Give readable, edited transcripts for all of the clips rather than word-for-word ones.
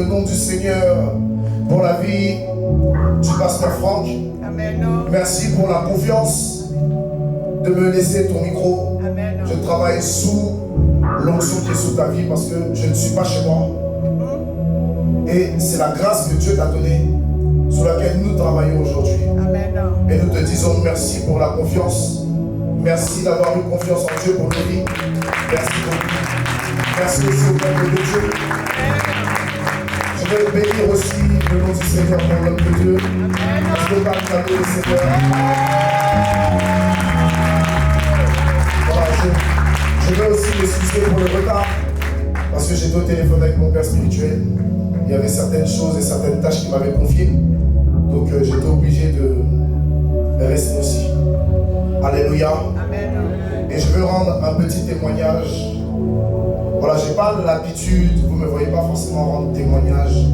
le nom du Seigneur pour la vie du pasteur Franck. Amen. Merci pour la confiance de me laisser ton micro. Amen. Je travaille sous l'onction qui est sous ta vie parce que je ne suis pas chez moi. Et c'est la grâce que Dieu t'a donnée sous laquelle nous travaillons aujourd'hui. Amen. Et nous te disons merci pour la confiance. Merci d'avoir eu confiance en Dieu pour nos vies. Merci beaucoup. Merci aussi au peuple de Dieu. Je veux bénir aussi le nom du Seigneur pour l'homme de Dieu. Je veux acclamer le Seigneur. Voilà, je veux aussi m'excuser pour le retard parce que j'étais au téléphone avec mon père spirituel. Il y avait certaines choses et certaines tâches qu'il m'avait confiées. Donc j'étais obligé de rester aussi. Alléluia. Amen. Et je veux rendre un petit témoignage. Voilà, je n'ai pas l'habitude, vous ne me voyez pas forcément rendre témoignage.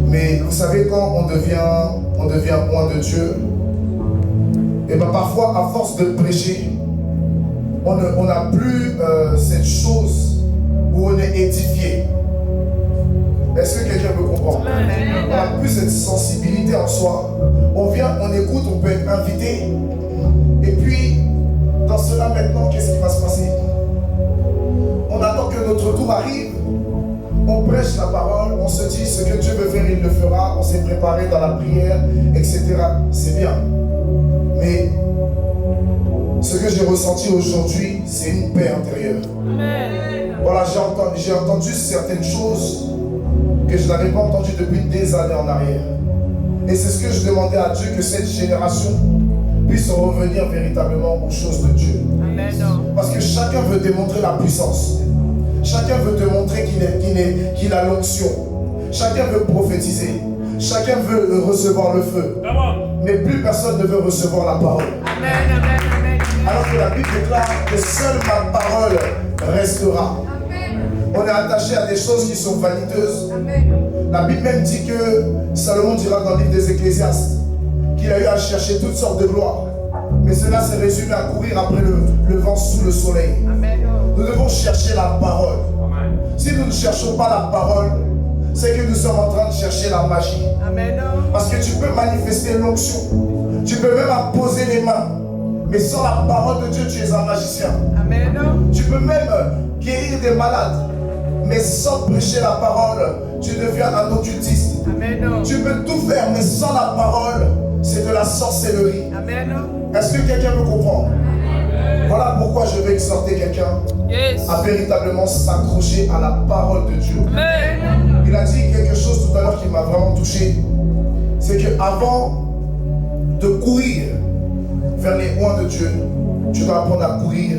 Mais vous savez, quand on devient loin de Dieu, et bien parfois, à force de prêcher, on n'a plus cette chose où on est édifié. Est-ce que quelqu'un peut comprendre? On n'a plus cette sensibilité en soi. On vient, on écoute, on peut être invité. Et puis, dans cela maintenant, qu'est-ce qui va se passer? On attend que notre tour arrive. On prêche la parole, on se dit ce que Dieu veut faire, il le fera. On s'est préparé dans la prière, etc. C'est bien. Mais ce que j'ai ressenti aujourd'hui, c'est une paix intérieure. Voilà, j'ai entendu certaines choses que je n'avais pas entendues depuis des années en arrière. Et c'est ce que je demandais à Dieu, que cette génération puisse revenir véritablement aux choses de Dieu. Amen. Parce que chacun veut démontrer la puissance. Chacun veut te montrer qu'il a l'onction. Chacun veut prophétiser. Chacun veut recevoir le feu. Mais plus personne ne veut recevoir la parole. Amen. Amen. Amen. Alors que la Bible déclare que seule ma parole restera. On est attaché à des choses qui sont vaniteuses. La Bible même dit que Salomon dira dans le livre des Ecclésiastes qu'il a eu à chercher toutes sortes de gloires. Mais cela s'est résumé à courir après le vent sous le soleil. Amen. Nous devons chercher la parole. Si nous ne cherchons pas la parole, c'est que nous sommes en train de chercher la magie. Amen. Parce que tu peux manifester l'onction. Tu peux même imposer les mains. Mais sans la parole de Dieu, tu es un magicien. Amen. Tu peux même guérir des malades. Mais sans prêcher la parole, tu deviens un occultiste. Amen. Tu peux tout faire, mais sans la parole, c'est de la sorcellerie. Amen. Est-ce que quelqu'un me comprend? Voilà pourquoi je vais exhorter quelqu'un à véritablement s'accrocher à la parole de Dieu. Amen. Il a dit quelque chose tout à l'heure qui m'a vraiment touché. C'est qu'avant de courir vers les loin de Dieu, tu dois apprendre à courir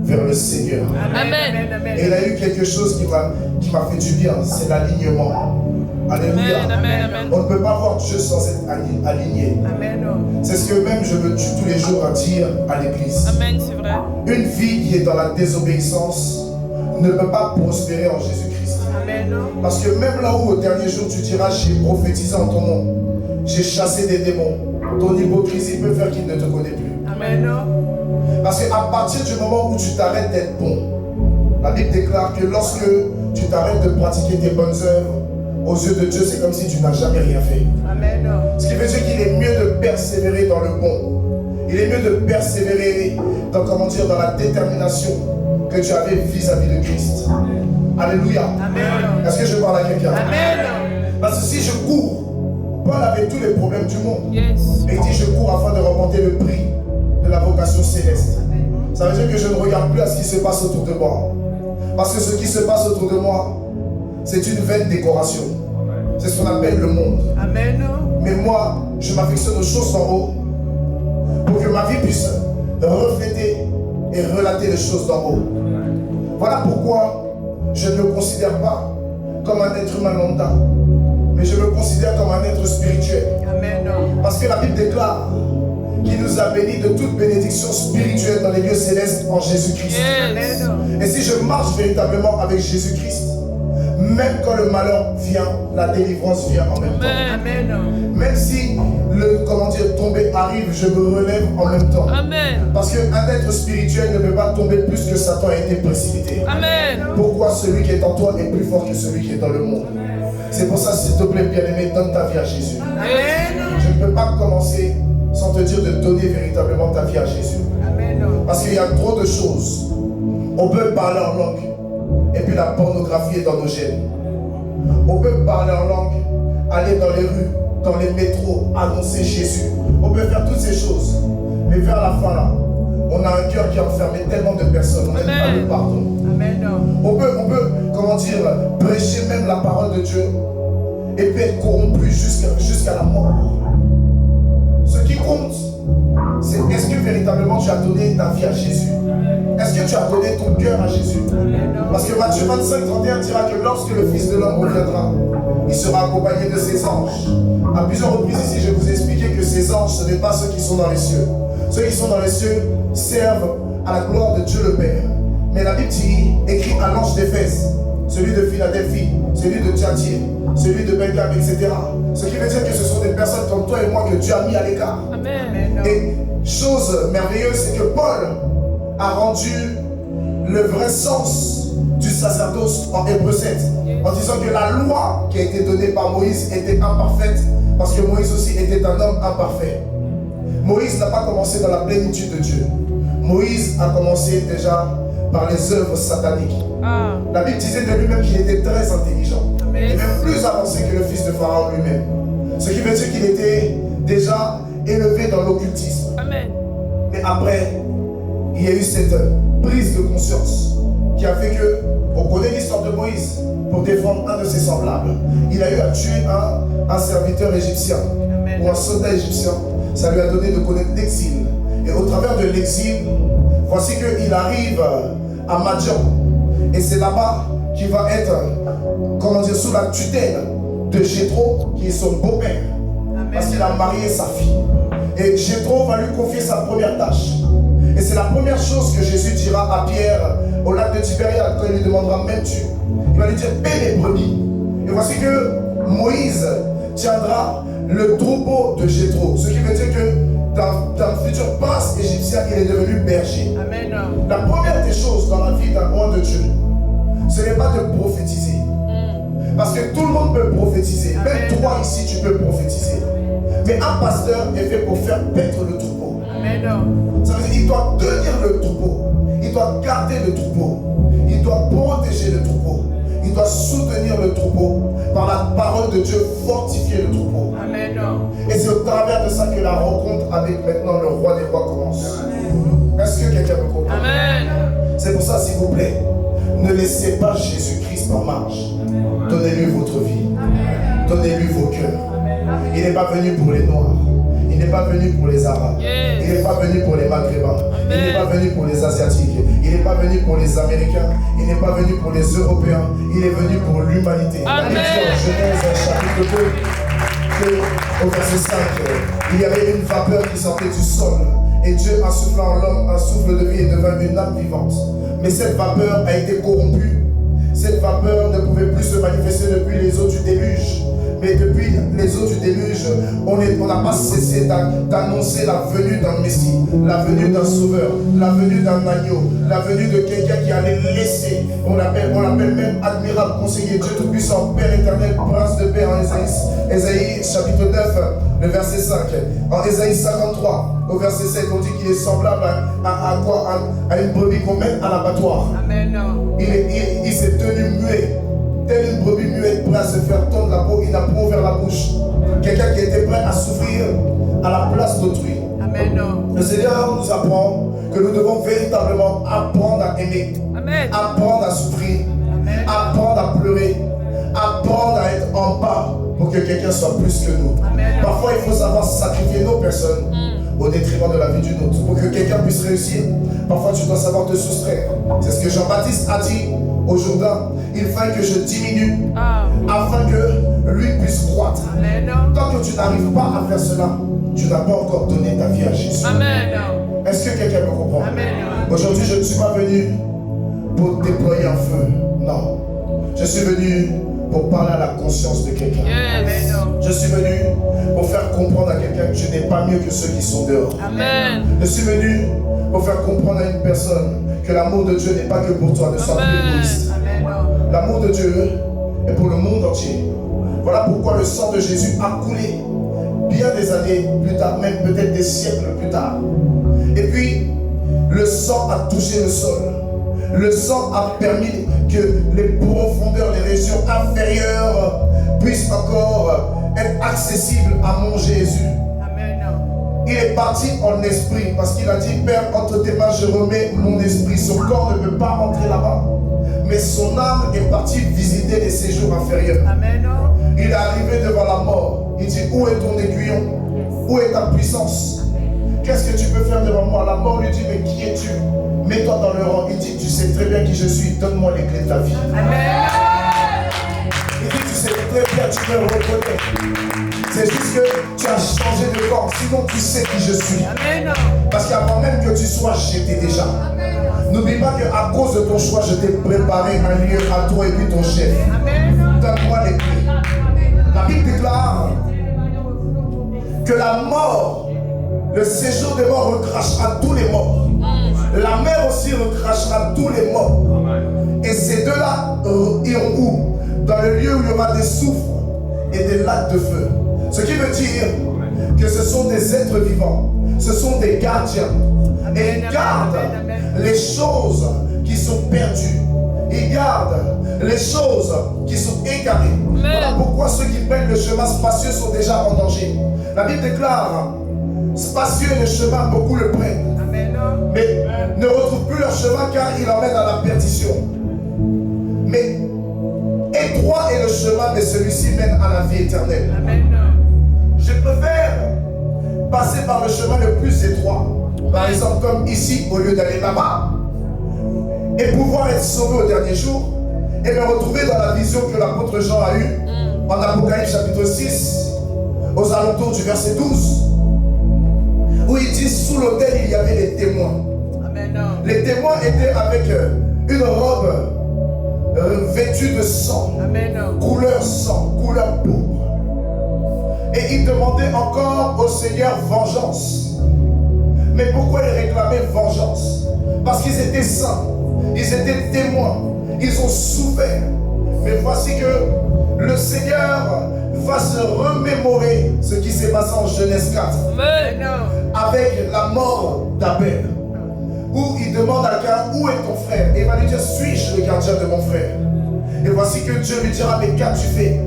vers le Seigneur. Amen. Amen. Et il a eu quelque chose qui m'a fait du bien, c'est l'alignement. Alléluia. Amen. On ne peut pas voir Dieu sans être aligné. Amen. C'est ce que même je me tue tous les jours à dire à l'église. Amen, c'est vrai. Une vie qui est dans la désobéissance ne peut pas prospérer en Jésus-Christ. Amen. Parce que même là où au dernier jour tu diras j'ai prophétisé en ton nom, j'ai chassé des démons, ton hypocrisie peut faire qu'il ne te connaît plus. Amen. Parce qu'à partir du moment où tu t'arrêtes d'être bon, la Bible déclare que lorsque tu t'arrêtes de pratiquer tes bonnes œuvres, aux yeux de Dieu, c'est comme si tu n'as jamais rien fait. Amen. Ce qui veut dire qu'il est mieux de persévérer dans le bon. Il est mieux de persévérer dans, dans la détermination que tu avais vis-à-vis de Christ. Alléluia. Amen. Est-ce que je parle à quelqu'un? Amen. Parce que si je cours, Paul avait tous les problèmes du monde. Yes. Et il dit je cours afin de remporter le prix de la vocation céleste. Ça veut dire que je ne regarde plus à ce qui se passe autour de moi. Parce que ce qui se passe autour de moi, c'est une vaine décoration. C'est ce qu'on appelle le monde. Amen. Mais moi, je m'affectionne aux choses d'en haut pour que ma vie puisse refléter et relater les choses d'en haut. Voilà pourquoi je ne me considère pas comme un être humain lambda, mais je me considère comme un être spirituel. Amen. Parce que la Bible déclare qu'il nous a bénis de toute bénédiction spirituelle dans les lieux célestes en Jésus-Christ. Yes. Et si je marche véritablement avec Jésus-Christ, même quand le malheur vient, la délivrance vient en même temps. Amen. Même si le tomber arrive, je me relève en même temps. Amen. Parce qu'un être spirituel ne peut pas tomber plus que Satan a été précipité. Amen. Pourquoi celui qui est en toi est plus fort que celui qui est dans le monde? C'est pour ça, s'il te plaît, bien-aimé, donne ta vie à Jésus. Amen. Je ne peux pas commencer sans te dire de donner véritablement ta vie à Jésus. Amen. Parce qu'il y a trop de choses. On peut parler en langue, et puis la pornographie est dans nos gènes. On peut parler en langue, aller dans les rues, dans les métros, annoncer Jésus. On peut faire toutes ces choses. Mais vers la fin là, on a un cœur qui a enfermé tellement de personnes. On n'aime pas le pardon. Amen. On peut, comment dire, prêcher même la parole de Dieu et puis être corrompu jusqu'à la mort. Ce qui compte, c'est est-ce que véritablement tu as donné ta vie à Jésus? Est-ce que tu as donné ton cœur à Jésus? Parce que Matthieu 25, 31 dira que lorsque le Fils de l'homme reviendra, il sera accompagné de ses anges. À plusieurs reprises ici, je vous ai expliqué que ces anges, ce n'est pas ceux qui sont dans les cieux. Ceux qui sont dans les cieux servent à la gloire de Dieu le Père. Mais la Bible dit, écrit à l'ange d'Éphèse, celui de Philadelphie, celui de Thyatire, celui de Belgique, etc. Ce qui veut dire que ce sont des personnes comme toi et moi que Dieu a mis à l'écart. Amen. Et chose merveilleuse, c'est que Paul a rendu le vrai sens du sacerdoce en Hébreux 7, en disant que la loi qui a été donnée par Moïse était imparfaite, parce que Moïse aussi était un homme imparfait. Moïse n'a pas commencé dans la plénitude de Dieu. Moïse a commencé déjà par les œuvres sataniques. La Bible disait de lui-même qu'il était très intelligent. Et même plus avancé que le fils de Pharaon lui-même. Ce qui veut dire qu'il était déjà élevé dans l'occultisme. Mais après, il y a eu cette prise de conscience qui a fait que, on connaît l'histoire de Moïse, pour défendre un de ses semblables. Il a eu à tuer un serviteur égyptien, ou un soldat égyptien. Ça lui a donné de connaître l'exil. Et au travers de l'exil, voici qu'il arrive à Madian. Et c'est là-bas qu'il va être, comment dire, sous la tutelle de Jéthro, qui est son beau-père. Parce qu'il a marié sa fille. Et Jéthro va lui confier sa première tâche. Et c'est la première chose que Jésus dira à Pierre au lac de Tibériade quand il lui demandera m'aimes-tu? Il va lui dire paie les brebis. Et voici que Moïse tiendra le troupeau de Jéthro. Ce qui veut dire que dans le futur prince égyptien, il est devenu berger. Amen. La première des choses dans la vie d'un roi de Dieu, ce n'est pas de prophétiser. Parce que tout le monde peut prophétiser. Même toi ici, tu peux prophétiser. Mais un pasteur est fait pour faire paître le troupeau. Ça veut dire qu'il doit tenir le troupeau. Il doit garder le troupeau. Il doit protéger le troupeau. Il doit soutenir le troupeau. Par la parole de Dieu, fortifier le troupeau. Et c'est au travers de ça que la rencontre avec maintenant le roi des rois commence. Est-ce que quelqu'un me comprend? C'est pour ça, s'il vous plaît, ne laissez pas Jésus-Christ en marche. Donnez-lui votre vie. Donnez-lui vos cœurs. Il n'est pas venu pour les Noirs. Il n'est pas venu pour les Arabes. Il n'est pas venu pour les Maghrébins. Il n'est pas venu pour les Asiatiques. Il n'est pas venu pour les Américains. Il n'est pas venu pour les Européens. Il est venu pour l'humanité. La Bible dit en Genèse chapitre 2 que, au verset 5, il y avait une vapeur qui sortait du sol. Et Dieu insuffla en l'homme un souffle de vie et devint une âme vivante. Mais cette vapeur a été corrompue. Cette vapeur ne pouvait plus se manifester depuis les eaux du déluge. Mais depuis les eaux du déluge, on n'a pas cessé d'annoncer la venue d'un Messie, la venue d'un Sauveur, la venue d'un agneau, la venue de quelqu'un qui allait laisser. On l'appelle même admirable conseiller, Dieu Tout-Puissant, Père éternel, Prince de paix en Ésaïe chapitre 9, le verset 5. En Ésaïe 53, au verset 7, on dit qu'il est semblable à quoi? À une brebis qu'on mène à l'abattoir. Il s'est tenu muet. Telle une brebis muette prête à se faire tondre la peau, il n'a pas ouvert la bouche. Quelqu'un qui était prêt à souffrir à la place d'autrui. Le Seigneur nous apprend que nous devons véritablement apprendre à aimer, apprendre à souffrir, apprendre à pleurer, apprendre à être en bas pour que quelqu'un soit plus que nous. Parfois, il faut savoir sacrifier nos personnes au détriment de la vie d'une autre. Pour que quelqu'un puisse réussir, parfois tu dois savoir te soustraire. C'est ce que Jean-Baptiste a dit au Jourdain. Il fallait que je diminue afin que lui puisse croître. Tant que tu n'arrives pas à faire cela, tu n'as pas encore donné ta vie à Jésus. Est-ce que quelqu'un me comprend? Aujourd'hui, je ne suis pas venu pour déployer un feu. Non. Je suis venu pour parler à la conscience de quelqu'un. Je suis venu pour faire comprendre à quelqu'un que tu n'es pas mieux que ceux qui sont dehors. Je suis venu pour faire comprendre à une personne que l'amour de Dieu n'est pas que pour toi, ne sois plus égoïste. L'amour de Dieu est pour le monde entier. Voilà pourquoi le sang de Jésus a coulé bien des années plus tard, même peut-être des siècles plus tard. Et puis, le sang a touché le sol. Le sang a permis que les profondeurs, les régions inférieures puissent encore être accessibles à mon Jésus. Il est parti en esprit parce qu'il a dit, Père, entre tes mains je remets mon esprit. Son corps ne peut pas rentrer là-bas, mais son âme est partie visiter les séjours inférieurs. Amen. Il est arrivé devant la mort. Il dit, où est ton aiguillon? Où est ta puissance? Qu'est-ce que tu peux faire devant moi? La mort lui dit, mais qui es-tu? Mets-toi dans le rang. Il dit, tu sais très bien qui je suis. Donne-moi les clés de la vie. Amen. Il dit, tu sais très bien, tu me reconnais. C'est juste que tu as changé de corps. Sinon, tu sais qui je suis. Amen. Parce qu'avant même que tu sois, j'étais déjà. N'oublie pas qu'à cause de ton choix, je t'ai préparé un lieu à toi et puis ton chef. Amen. Donne-moi les clés. La Bible déclare que la mort, le séjour des morts recrachera tous les morts. La mer aussi recrachera tous les morts. Et ces deux-là iront où? Dans le lieu où il y aura des soufres et des lacs de feu. Ce qui veut dire que ce sont des êtres vivants. Ce sont des gardiens. Et ils gardent les choses qui sont perdues. Ils gardent les choses qui sont égarées. Voilà pourquoi ceux qui prennent le chemin spacieux sont déjà en danger. La Bible déclare, spacieux est le chemin, beaucoup le prennent. Mais ne retrouvent plus leur chemin car il emmène à la perdition. Mais étroit est le chemin, mais celui-ci mène à la vie éternelle. Je préfère passer par le chemin le plus étroit. Par exemple, comme ici, au lieu d'aller là-bas, et pouvoir être sauvé au dernier jour, et me retrouver dans la vision que l'apôtre Jean a eue en Apocalypse chapitre 6, aux alentours du verset 12, où il dit, sous l'autel, il y avait les témoins. Les témoins étaient avec une robe vêtue de sang, couleur sang, couleur pourpre. Et ils demandaient encore au Seigneur vengeance. Mais pourquoi ils réclamaient vengeance? Parce qu'ils étaient saints, ils étaient témoins, ils ont souffert. Mais voici que le Seigneur va se remémorer ce qui s'est passé en Genèse 4 avec la mort d'Abel, où il demande à Caïn, où est ton frère? Et il va lui dire, suis-je le gardien de mon frère? Et voici que Dieu lui dira, mais qu'as-tu fait?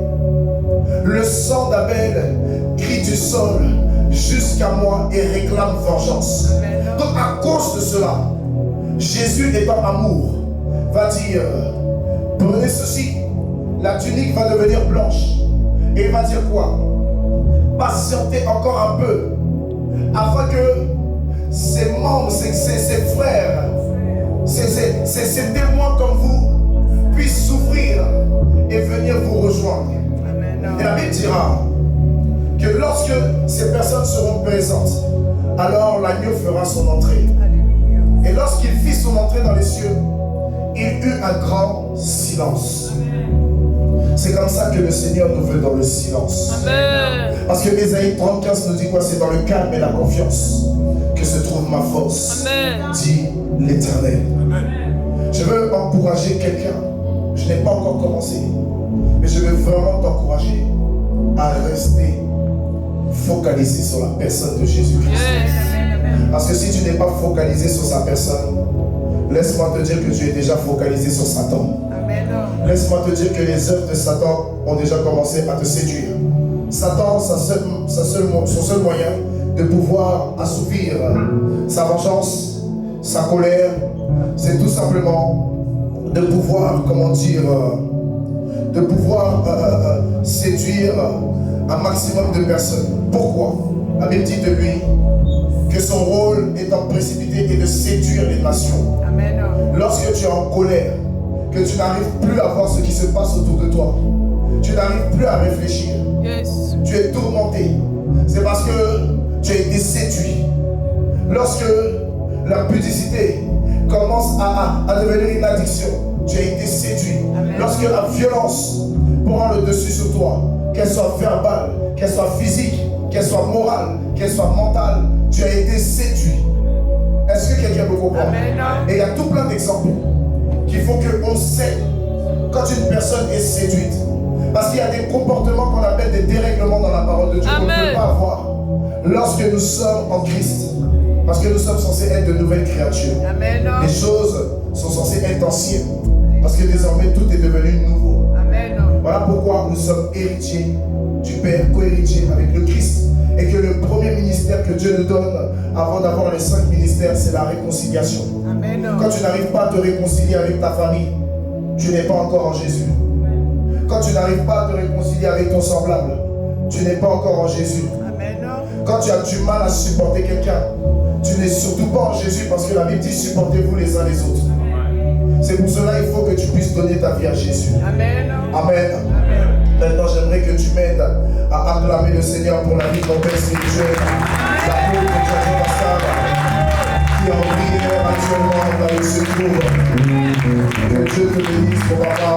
Le sang d'Abel crie du sol jusqu'à moi et réclame vengeance. Donc à cause de cela, Jésus étant amour va dire, prenez ceci, la tunique va devenir blanche. Et il va dire quoi? Patientez encore un peu, afin que ses membres, ses frères, ses témoins comme vous puissent souffrir et venir vous rejoindre. Et la Bible dira que lorsque ces personnes seront présentes, alors l'agneau fera son entrée. Et lorsqu'il fit son entrée dans les cieux, il eut un grand silence. C'est comme ça que le Seigneur nous veut, dans le silence. Amen. Parce que Ésaïe 35 nous dit quoi? C'est dans le calme et la confiance que se trouve ma force. Amen. Dit l'Éternel. Je veux encourager quelqu'un. Je n'ai pas encore commencé, mais je veux vraiment t'encourager à rester focalisé sur la personne de Jésus-Christ. Parce que si tu n'es pas focalisé sur sa personne, laisse-moi te dire que tu es déjà focalisé sur Satan. Laisse-moi te dire que les œuvres de Satan ont déjà commencé à te séduire. Satan, son seul moyen de pouvoir assouvir sa vengeance, sa colère, c'est tout simplement de pouvoir, séduire un maximum de personnes. Pourquoi? La Bible dit de lui que son rôle étant précipité est de séduire les nations. Amen. Lorsque tu es en colère, que tu n'arrives plus à voir ce qui se passe autour de toi, tu n'arrives plus à réfléchir, tu es tourmenté, c'est parce que tu as été séduit. Lorsque la pudicité commence à devenir une addiction, tu as été séduit. Amen. Lorsque la violence prend le dessus sur toi, qu'elle soit verbale, qu'elle soit physique, qu'elle soit morale, qu'elle soit mentale, tu as été séduit. Est-ce que quelqu'un me comprend? Amen. Et il y a tout plein d'exemples qui font qu'on sait quand une personne est séduite. Parce qu'il y a des comportements qu'on appelle des dérèglements dans la parole de Dieu qu'on ne peut pas avoir lorsque nous sommes en Christ. Parce que nous sommes censés être de nouvelles créatures. Amen. Les choses sont censées être anciennes. Parce que désormais tout est devenu nouveau. Amen. Voilà pourquoi nous sommes héritiers du Père, co-héritiers avec le Christ. Et que le premier ministère que Dieu nous donne avant d'avoir les 5 ministères, c'est la réconciliation. Amen. Quand tu n'arrives pas à te réconcilier avec ta famille, tu n'es pas encore en Jésus. Quand tu n'arrives pas à te réconcilier avec ton semblable, tu n'es pas encore en Jésus. Amen. Quand tu as du mal à supporter quelqu'un, tu n'es surtout pas en Jésus parce que la Bible dit supportez-vous les uns les autres. C'est pour cela qu'il faut que tu puisses donner ta vie à Jésus. Amen. Amen. Maintenant, j'aimerais que tu m'aides à acclamer le Seigneur pour la vie de ton Père spirituel. L'apôtre Jaji Pascal, qui est en prière actuellement dans le secours. Que Dieu te bénisse, mon papa.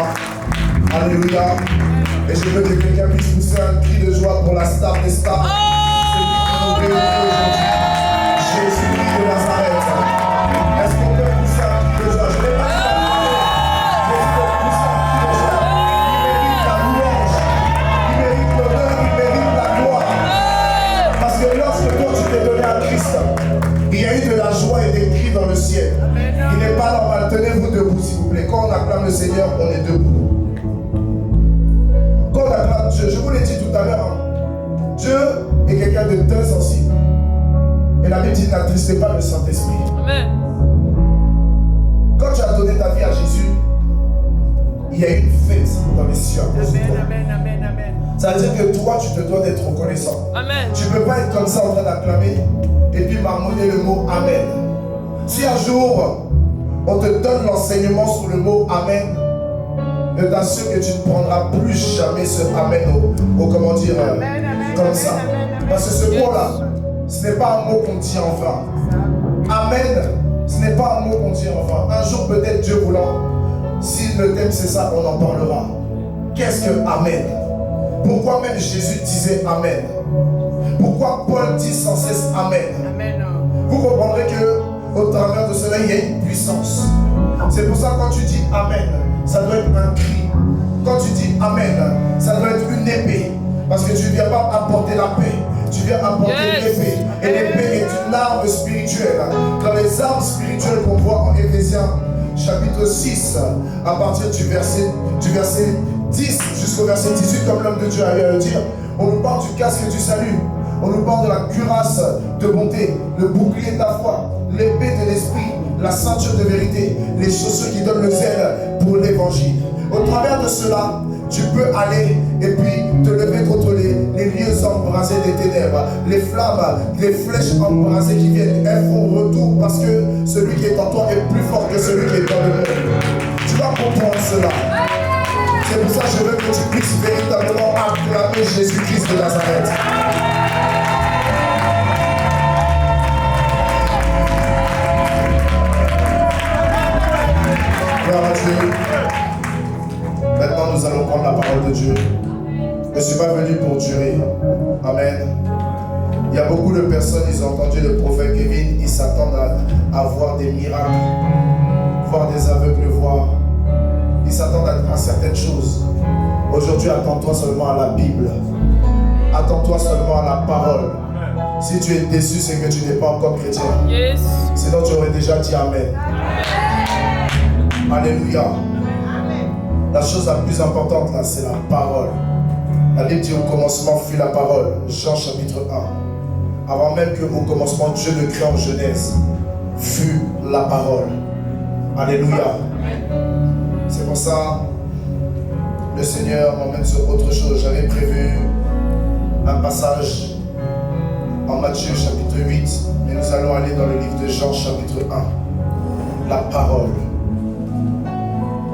Alléluia. Et je veux que quelqu'un puisse pousser un cri de joie pour la star des stars. Celui qui nous bénit aujourd'hui. Jésus-Christ de Nazareth. Est-ce qu'on peut pousser un cri de joie? Je n'ai pas dit la il y a eu de la joie et des cris dans le ciel. Il n'est pas normal. Tenez-vous debout, s'il vous plaît. Quand on acclame le Seigneur, on est debout. Quand on acclame Dieu, je vous l'ai dit tout à l'heure, Dieu est quelqu'un de très sensible. Et la Bible dit n'attristez pas le Saint-Esprit. Quand tu as donné ta vie à Jésus, il y a une fête dans les cieux. Amen. Ça veut dire que toi, tu te dois d'être reconnaissant. Amen. Tu ne peux pas être comme ça en train d'acclamer et puis marmonner le mot Amen. Si un jour, on te donne l'enseignement sur le mot Amen, je t'assure que tu ne prendras plus jamais ce Amen au comment dire, comme ça. Parce que ce mot-là, ce n'est pas un mot qu'on dit en vain. Amen, ce n'est pas un mot qu'on dit en vain. Un jour, peut-être Dieu voulant, si le thème c'est ça, on en parlera. Qu'est-ce que Amen? Pourquoi même Jésus disait Amen? Pourquoi Paul dit sans cesse Amen? Amen. Vous comprendrez que au travers de cela, il y a une puissance. C'est pour ça que quand tu dis Amen, ça doit être un cri. Quand tu dis Amen, ça doit être une épée. Parce que tu ne viens pas apporter la paix, tu viens apporter l'épée. Et l'épée est une arme spirituelle. Dans les armes spirituelles qu'on voit en Éphésiens chapitre 6, à partir du verset 10 jusqu'au verset 18, comme l'homme de Dieu a eu à le dire, on nous parle du casque du salut, on nous parle de la cuirasse de bonté, le bouclier de la foi, l'épée de l'esprit, la ceinture de vérité, les chaussures qui donnent le zèle pour l'évangile. Au travers de cela, tu peux aller et puis te lever contre les lieux embrasés des ténèbres, les flammes, les flèches embrasées qui viennent, elles font retour parce que celui qui est en toi est plus fort que celui qui est dans le monde. Tu vas comprendre cela. C'est pour ça que je veux que tu puisses véritablement acclamer Jésus-Christ de Nazareth. Gloire à Dieu. Maintenant, nous allons prendre la parole de Dieu. Je ne suis pas venu pour durer. Amen. Il y a beaucoup de personnes, ils ont entendu le prophète Kevin, ils s'attendent à voir des miracles, voir des aveugles voir. Ils s'attendent à certaines choses. Aujourd'hui, attends-toi seulement à la Bible. Attends-toi seulement à la parole. Si tu es déçu, c'est que tu n'es pas encore chrétien. Yes. Sinon, tu aurais déjà dit Amen. Alléluia. La chose la plus importante là, c'est la parole. La Bible dit au commencement fut la parole. Jean chapitre 1. Avant même que au commencement Dieu ne crée en Genèse, fut la parole. Alléluia. C'est pour ça le Seigneur m'emmène sur autre chose. J'avais prévu un passage en Matthieu chapitre 8, mais nous allons aller dans le livre de Jean chapitre 1. La parole.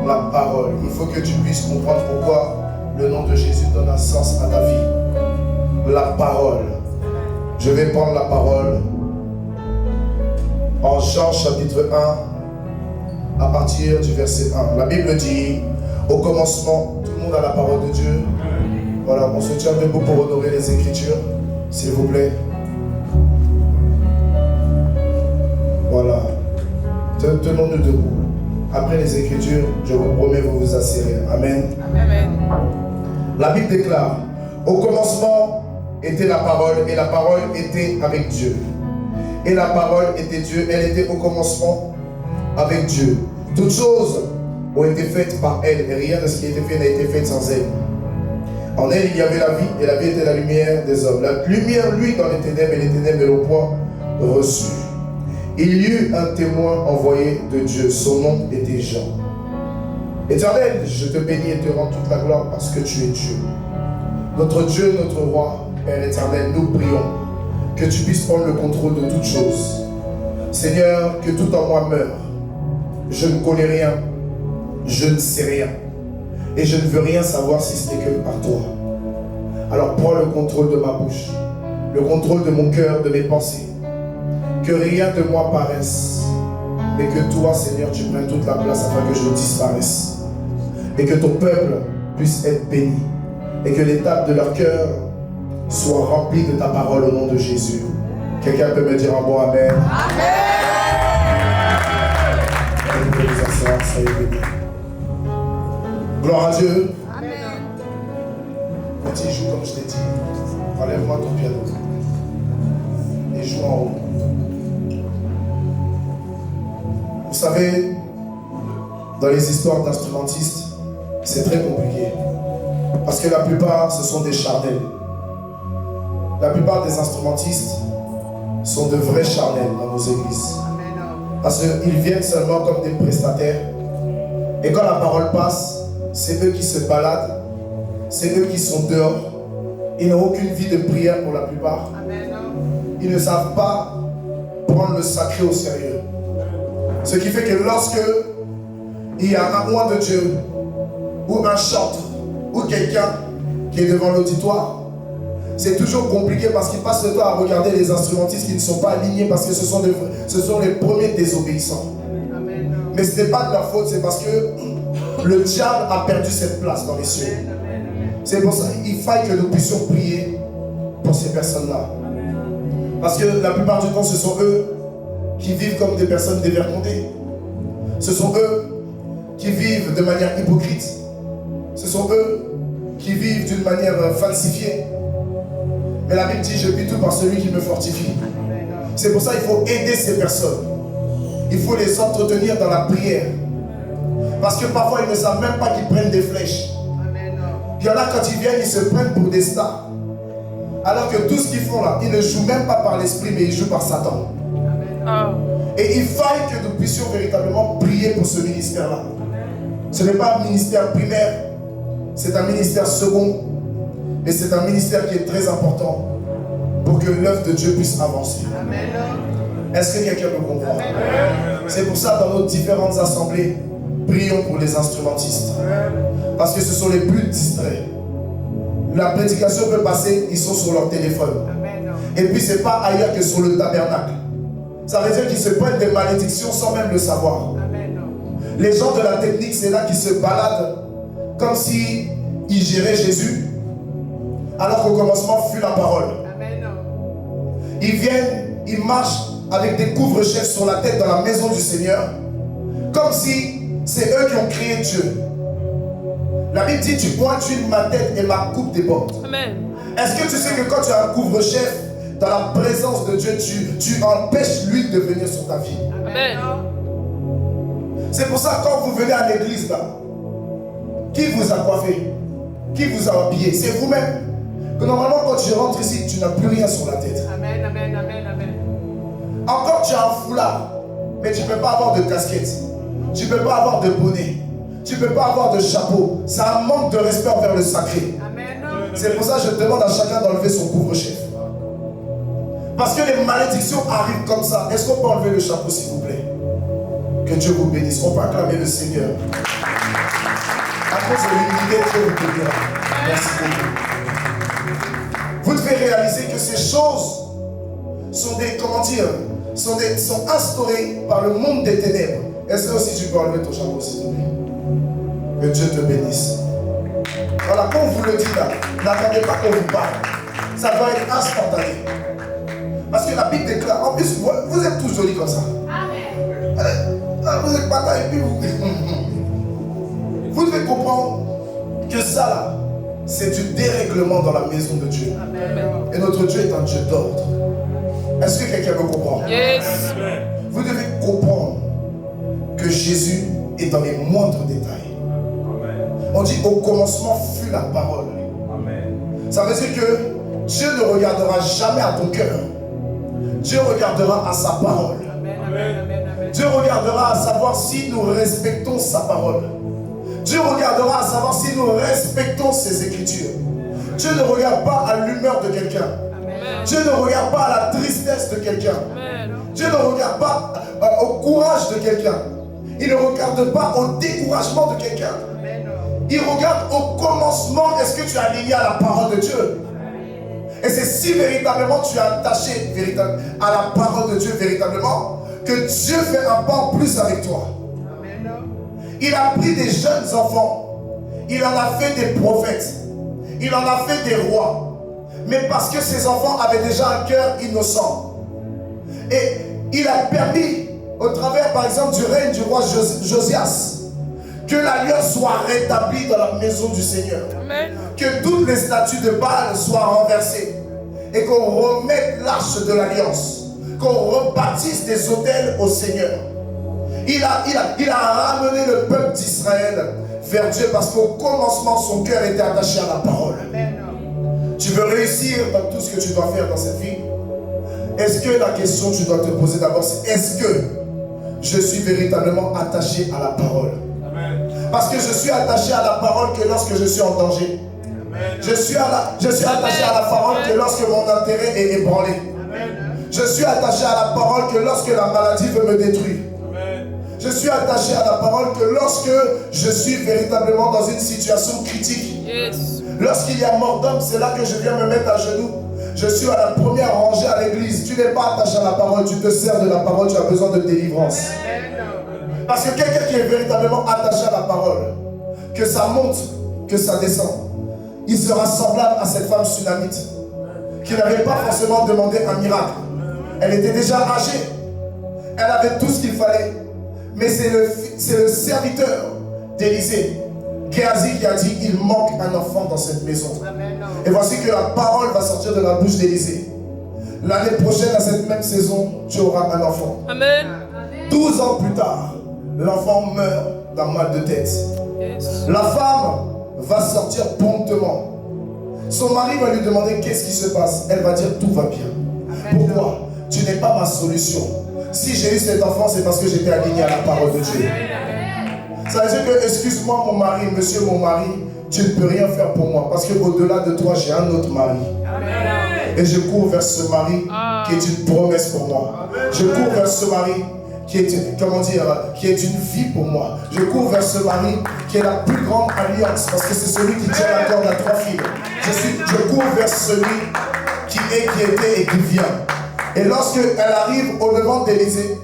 La parole. Il faut que tu puisses comprendre pourquoi le nom de Jésus donne un sens à ta vie. La parole. Je vais prendre la parole en Jean chapitre 1 à partir du verset 1. La Bible dit, au commencement, tout le monde a la parole de Dieu. Voilà, on se tient debout pour honorer les Écritures, s'il vous plaît. Voilà. Tenons-nous debout. Après les Écritures, je vous promets, vous vous asseyez. Amen. Amen. La Bible déclare, au commencement était la parole, et la parole était avec Dieu. Et la parole était Dieu, elle était au commencement avec Dieu. Toutes choses ont été faites par elle, et rien de ce qui a été fait n'a été fait sans elle. En elle, il y avait la vie, et la vie était la lumière des hommes. La lumière, lui, dans les ténèbres, et les ténèbres ne l'ont point reçue. Il y eut un témoin envoyé de Dieu, son nom était Jean. Éternel, je te bénis et te rends toute la gloire parce que tu es Dieu. Notre Dieu, notre roi, Père éternel, nous prions que tu puisses prendre le contrôle de toutes choses. Seigneur, que tout en moi meure. Je ne connais rien, je ne sais rien. Et je ne veux rien savoir si ce n'est que par toi. Alors prends le contrôle de ma bouche, le contrôle de mon cœur, de mes pensées. Que rien de moi paraisse, mais que toi, Seigneur, tu prennes toute la place afin que je disparaisse. Et que ton peuple puisse être béni. Et que les tables de leur cœur soient remplies de ta parole au nom de Jésus. Quelqu'un peut me dire un bon amen. Amen. Vous pouvez vous asseoir, soyez bénis. Gloire à Dieu. Amen. Quand il joue comme je t'ai dit, enlève-moi ton piano et joue en haut. Vous savez, dans les histoires d'instrumentistes, c'est très compliqué. Parce que la plupart, ce sont des charnels. La plupart des instrumentistes sont de vrais charnels dans nos églises. Parce qu'ils viennent seulement comme des prestataires. Et quand la parole passe, c'est eux qui se baladent. C'est eux qui sont dehors. Ils n'ont aucune vie de prière pour la plupart. Ils ne savent pas prendre le sacré au sérieux. Ce qui fait que lorsque il y a un roi de Dieu, ou un chanteur, ou quelqu'un qui est devant l'auditoire, c'est toujours compliqué parce qu'il passe le temps à regarder les instrumentistes qui ne sont pas alignés parce que ce sont les premiers désobéissants. Amen. Mais ce n'est pas de leur faute, c'est parce que le diable a perdu cette place dans les cieux. C'est pour ça qu'il faille que nous puissions prier pour ces personnes-là. Parce que la plupart du temps, ce sont eux qui vivent comme des personnes dévergondées. Ce sont eux qui vivent de manière hypocrite. Ce sont eux qui vivent d'une manière falsifiée. Mais la Bible dit, je vis tout par celui qui me fortifie. C'est pour ça qu'il faut aider ces personnes. Il faut les entretenir dans la prière. Parce que parfois, ils ne savent même pas qu'ils prennent des flèches. Il y en a, quand ils viennent, ils se prennent pour des stars. Alors que tout ce qu'ils font là, ils ne jouent même pas par l'esprit, mais ils jouent par Satan. Et il faille que nous puissions véritablement prier pour ce ministère-là. Ce n'est pas un ministère primaire, c'est un ministère second. Et c'est un ministère qui est très important pour que l'œuvre de Dieu puisse avancer. Amen. Est-ce que quelqu'un me comprend? C'est pour ça, dans nos différentes assemblées, prions pour les instrumentistes. Parce que ce sont les plus distraits. La prédication peut passer, ils sont sur leur téléphone. Et puis, ce n'est pas ailleurs que sur le tabernacle. Ça veut dire qu'ils se prennent des malédictions sans même le savoir. Les gens de la technique, c'est là qu'ils se baladent comme s'ils géraient Jésus. Alors qu'au commencement fut la parole. Amen. Ils viennent, ils marchent avec des couvre-chefs sur la tête dans la maison du Seigneur, comme si c'est eux qui ont créé Dieu. La Bible dit, tu pointules ma tête et ma coupe déborde. Est-ce que tu sais que quand tu as un couvre-chef, dans la présence de Dieu, tu empêches l'huile de venir sur ta vie? Amen. C'est pour ça, quand vous venez à l'église là, qui vous a coiffé? Qui vous a habillé? C'est vous-même. Que normalement, quand tu rentres ici, tu n'as plus rien sur la tête. Amen, amen, amen, amen. Encore, tu as un foulard, mais tu ne peux pas avoir de casquette. Tu ne peux pas avoir de bonnet. Tu ne peux pas avoir de chapeau. C'est un manque de respect envers le sacré. Amen. C'est pour ça que je demande à chacun d'enlever son couvre-chef. Parce que les malédictions arrivent comme ça. Est-ce qu'on peut enlever le chapeau, s'il vous plaît? Que Dieu vous bénisse. On peut acclamer le Seigneur. À cause de l'humilité, Dieu vous bénira. Merci beaucoup. Vous devez réaliser que ces choses sont des, comment dire, sont instaurées par le monde des ténèbres. Est-ce que aussi tu peux enlever ton chapeau, s'il te plaît? Que Dieu te bénisse. Voilà, quand on vous le dit là, n'attendez pas qu'on vous parle. Ça doit être instantané. Parce que la Bible déclare, en plus, vous êtes tous jolis comme ça. Vous êtes pas là et puis vous devez comprendre que ça là, c'est du dérèglement dans la maison de Dieu. Et notre Dieu est un Dieu d'ordre. Est-ce que quelqu'un me comprend? Yes. Vous devez comprendre que Jésus est dans les moindres détails. On dit au commencement fut la parole. Ça veut dire que Dieu ne regardera jamais à ton cœur. Dieu regardera à sa parole. Dieu regardera à savoir si nous respectons sa parole. Dieu regardera à savoir si nous respectons ses écritures. Dieu ne regarde pas à l'humeur de quelqu'un. Dieu ne regarde pas à la tristesse de quelqu'un. Dieu ne regarde pas au courage de quelqu'un. Il ne regarde pas au découragement de quelqu'un. Il regarde au commencement, est-ce que tu es aligné à la parole de Dieu? Et c'est si véritablement tu es attaché à la parole de Dieu véritablement, que Dieu fait un pas en plus avec toi. Il a pris des jeunes enfants, il en a fait des prophètes, il en a fait des rois, mais parce que ces enfants avaient déjà un cœur innocent. Et il a permis, au travers par exemple du règne du roi Josias, que l'alliance soit rétablie dans la maison du Seigneur. Amen. Que toutes les statues de Baal soient renversées. Et qu'on remette l'arche de l'alliance. Qu'on rebâtisse des autels au Seigneur. Il a ramené le peuple d'Israël vers Dieu parce qu'au commencement, son cœur était attaché à la parole. Amen. Tu veux réussir dans tout ce que tu dois faire dans cette vie? Est-ce que la question que tu dois te poser d'abord, c'est est-ce que je suis véritablement attaché à la parole? Parce que je suis attaché à la parole que lorsque je suis en danger. Je suis attaché à la parole que lorsque mon intérêt est ébranlé. Je suis attaché à la parole que lorsque la maladie veut me détruire. Je suis attaché à la parole que lorsque je suis véritablement dans une situation critique. Lorsqu'il y a mort d'homme, c'est là que je viens me mettre à genoux. Je suis à la première rangée à l'église. Tu n'es pas attaché à la parole, tu te sers de la parole, tu as besoin de délivrance. Parce que quelqu'un qui est véritablement attaché à la parole, que ça monte, que ça descend, il sera semblable à cette femme sunamite qui n'avait pas forcément demandé un miracle. Elle était déjà âgée, elle avait tout ce qu'il fallait, mais c'est le serviteur d'Élisée, Géasi, qui a dit il manque un enfant dans cette maison. Et voici que la parole va sortir de la bouche d'Élisée. L'année prochaine, à cette même saison, tu auras un enfant. Amen. 12 ans plus tard, l'enfant meurt d'un mal de tête. La femme va sortir promptement. Son mari va lui demander qu'est-ce qui se passe. Elle va dire tout va bien. Pourquoi? Tu n'es pas ma solution. Si j'ai eu cet enfant, c'est parce que j'étais aligné à la parole de Dieu. Ça veut dire que, excuse-moi mon mari, monsieur mon mari, tu ne peux rien faire pour moi. Parce qu'au-delà de toi, j'ai un autre mari. Et je cours vers ce mari qui est une promesse pour moi. Je cours vers ce mari qui est, comment dire, qui est une vie pour moi. Je cours vers ce mari qui est la plus grande alliance parce que c'est celui qui tient la corde à 3 filles. Je cours vers celui qui est, qui était et qui vient. Et lorsqu'elle arrive au devant d'Élisée,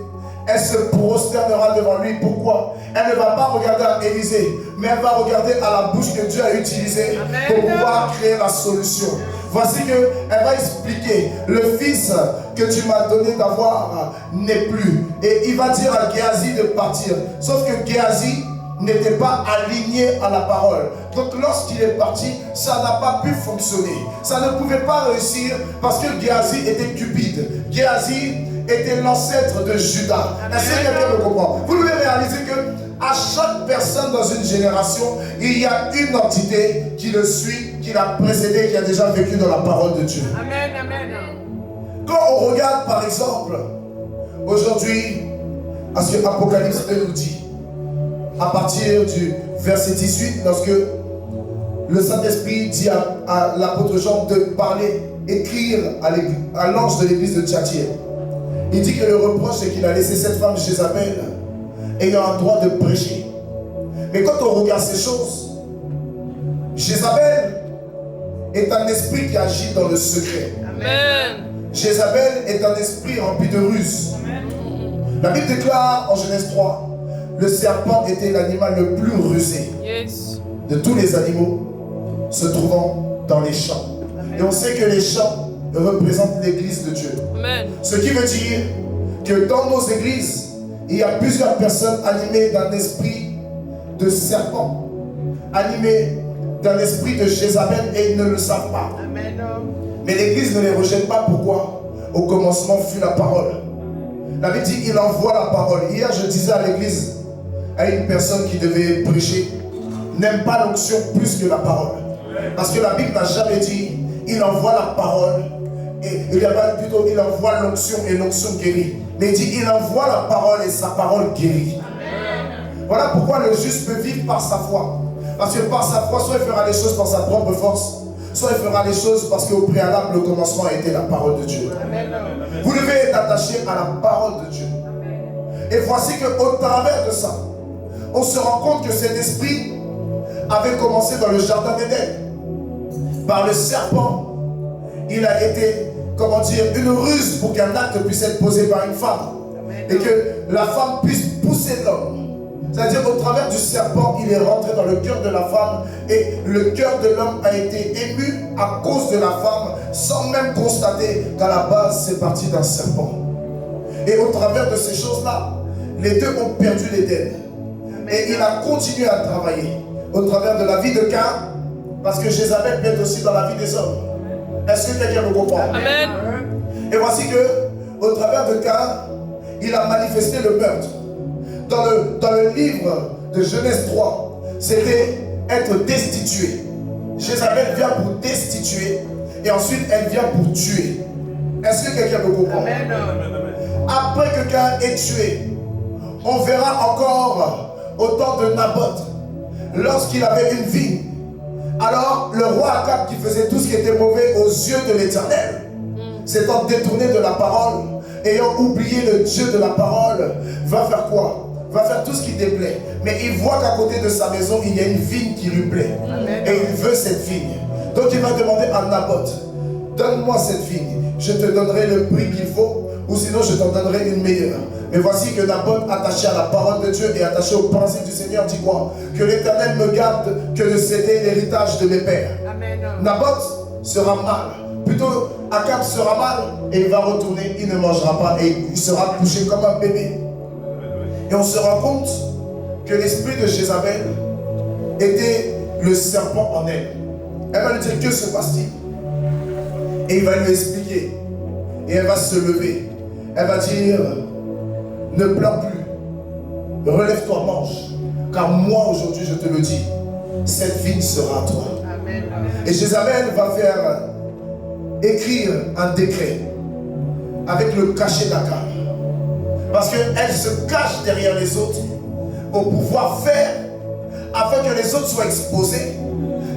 elle se prosternera devant lui. Pourquoi? Elle ne va pas regarder à Élisée, mais elle va regarder à la bouche que Dieu a utilisée pour pouvoir créer la solution. Voici qu'elle va expliquer, le fils que tu m'as donné d'avoir n'est plus. Et il va dire à Géasi de partir. Sauf que Géasi n'était pas aligné à la parole. Donc lorsqu'il est parti, ça n'a pas pu fonctionner. Ça ne pouvait pas réussir parce que Géasi était cupide. Géasi était l'ancêtre de Judas. Est-ce que quelqu'un me comprend? Vous devez réaliser que à chaque personne dans une génération, il y a une entité qui le suit, qui l'a précédé, qui a déjà vécu dans la parole de Dieu. Amen, amen. Quand on regarde par exemple, aujourd'hui, à ce que Apocalypse nous dit, à partir du verset 18, lorsque le Saint-Esprit dit à l'apôtre Jean de parler, écrire à l'ange de l'église de Thyatire, il dit que le reproche c'est qu'il a laissé cette femme Jézabel ayant un droit de prêcher. Mais quand on regarde ces choses, Jézabel est un esprit qui agit dans le secret. Amen. Jézabel est un esprit rempli de ruse. La Bible déclare en Genèse 3, le serpent était l'animal le plus rusé de tous les animaux se trouvant dans les champs. Et on sait que les champs représentent l'église de Dieu. Amen. Ce qui veut dire que dans nos églises, il y a plusieurs personnes animées d'un esprit de serpent, animées d'un esprit de Jézabel et ils ne le savent pas. Amen. Mais l'Église ne les rejette pas. Pourquoi? Au commencement fut la parole. La Bible dit il envoie la parole. Hier je disais à l'Église, à une personne qui devait prêcher, n'aime pas l'onction plus que la parole. Parce que la Bible n'a jamais dit il envoie la parole. Et il y a plutôt il envoie l'onction et l'onction guérit. Mais il dit il envoie la parole et sa parole guérit. Voilà pourquoi le juste peut vivre par sa foi. Parce que par sa foi, soit il fera les choses par sa propre force, soit il fera les choses parce qu'au préalable, le commencement a été la parole de Dieu. Vous devez être attaché à la parole de Dieu. Et voici qu'au travers de ça, on se rend compte que cet esprit avait commencé dans le jardin d'Éden. Par le serpent, il a été, comment dire, une ruse pour qu'un acte puisse être posé par une femme. Et que la femme puisse pousser l'homme. C'est-à-dire au travers du serpent, il est rentré dans le cœur de la femme et le cœur de l'homme a été ému à cause de la femme sans même constater qu'à la base c'est parti d'un serpent. Et au travers de ces choses-là, les deux ont perdu l'Éden. Et il a continué à travailler au travers de la vie de Caïn parce que Jézabel peut être aussi dans la vie des hommes. Est-ce que quelqu'un me comprend? Amen. Et voici que au travers de Caïn, il a manifesté le meurtre. Dans le livre de Genèse 3, c'était être destitué. Jézabel vient pour destituer et ensuite elle vient pour tuer. Est-ce que quelqu'un me comprend? Amen. Après que Caïn est tué, on verra encore au temps de Naboth, lorsqu'il avait une vigne. Alors le roi Akab qui faisait tout ce qui était mauvais aux yeux de l'Éternel, s'étant détourné de la parole, ayant oublié le Dieu de la parole, va faire quoi? Va faire tout ce qui déplaît. Mais il voit qu'à côté de sa maison, il y a une vigne qui lui plaît. Amen. Et il veut cette vigne. Donc il va demander à Naboth, donne-moi cette vigne. Je te donnerai le prix qu'il faut, ou sinon je t'en donnerai une meilleure. Mais voici que Naboth, attaché à la parole de Dieu et attaché aux principes du Seigneur, dit quoi? Que l'Éternel me garde que de céder l'héritage de mes pères. Amen. Naboth sera mal. Plutôt, Akab sera mal et il va retourner, il ne mangera pas et il sera couché comme un bébé. Et on se rend compte que l'esprit de Jézabel était le serpent en elle. Elle va lui dire, que se passe-t-il? Et il va lui expliquer. Et elle va se lever. Elle va dire, ne pleure plus. Relève-toi, mange. Car moi, aujourd'hui, je te le dis, cette vigne sera à toi. Amen. Et Jézabel va faire écrire un décret avec le cachet d'Akab. Parce qu'elle se cache derrière les autres pour pouvoir faire afin que les autres soient exposés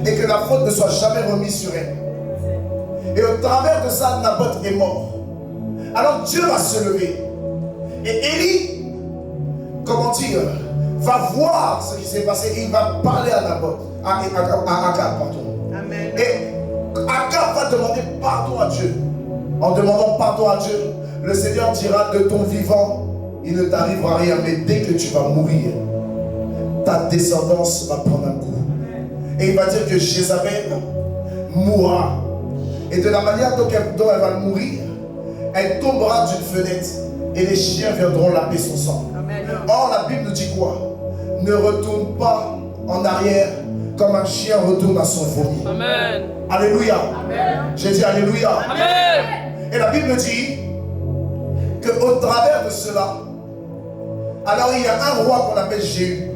et que la faute ne soit jamais remise sur elle. Et au travers de ça, Naboth est mort. Alors Dieu va se lever. Et Élie, comment dire, va voir ce qui s'est passé et il va parler à Naboth, à Akab, pardon. Amen. Et Akab va demander pardon à Dieu. En demandant pardon à Dieu, le Seigneur dira de ton vivant, il ne t'arrivera rien, mais dès que tu vas mourir, ta descendance va prendre un coup. Et il va dire que Jézabel mourra. Et de la manière dont elle va mourir, elle tombera d'une fenêtre et les chiens viendront laver son sang. Amen. Or, la Bible nous dit quoi? Ne retourne pas en arrière comme un chien retourne à son vomi. Amen. Alléluia. Amen. J'ai dit Alléluia. Amen. Et la Bible dit qu'au travers de cela, alors il y a un roi qu'on appelle Jéhu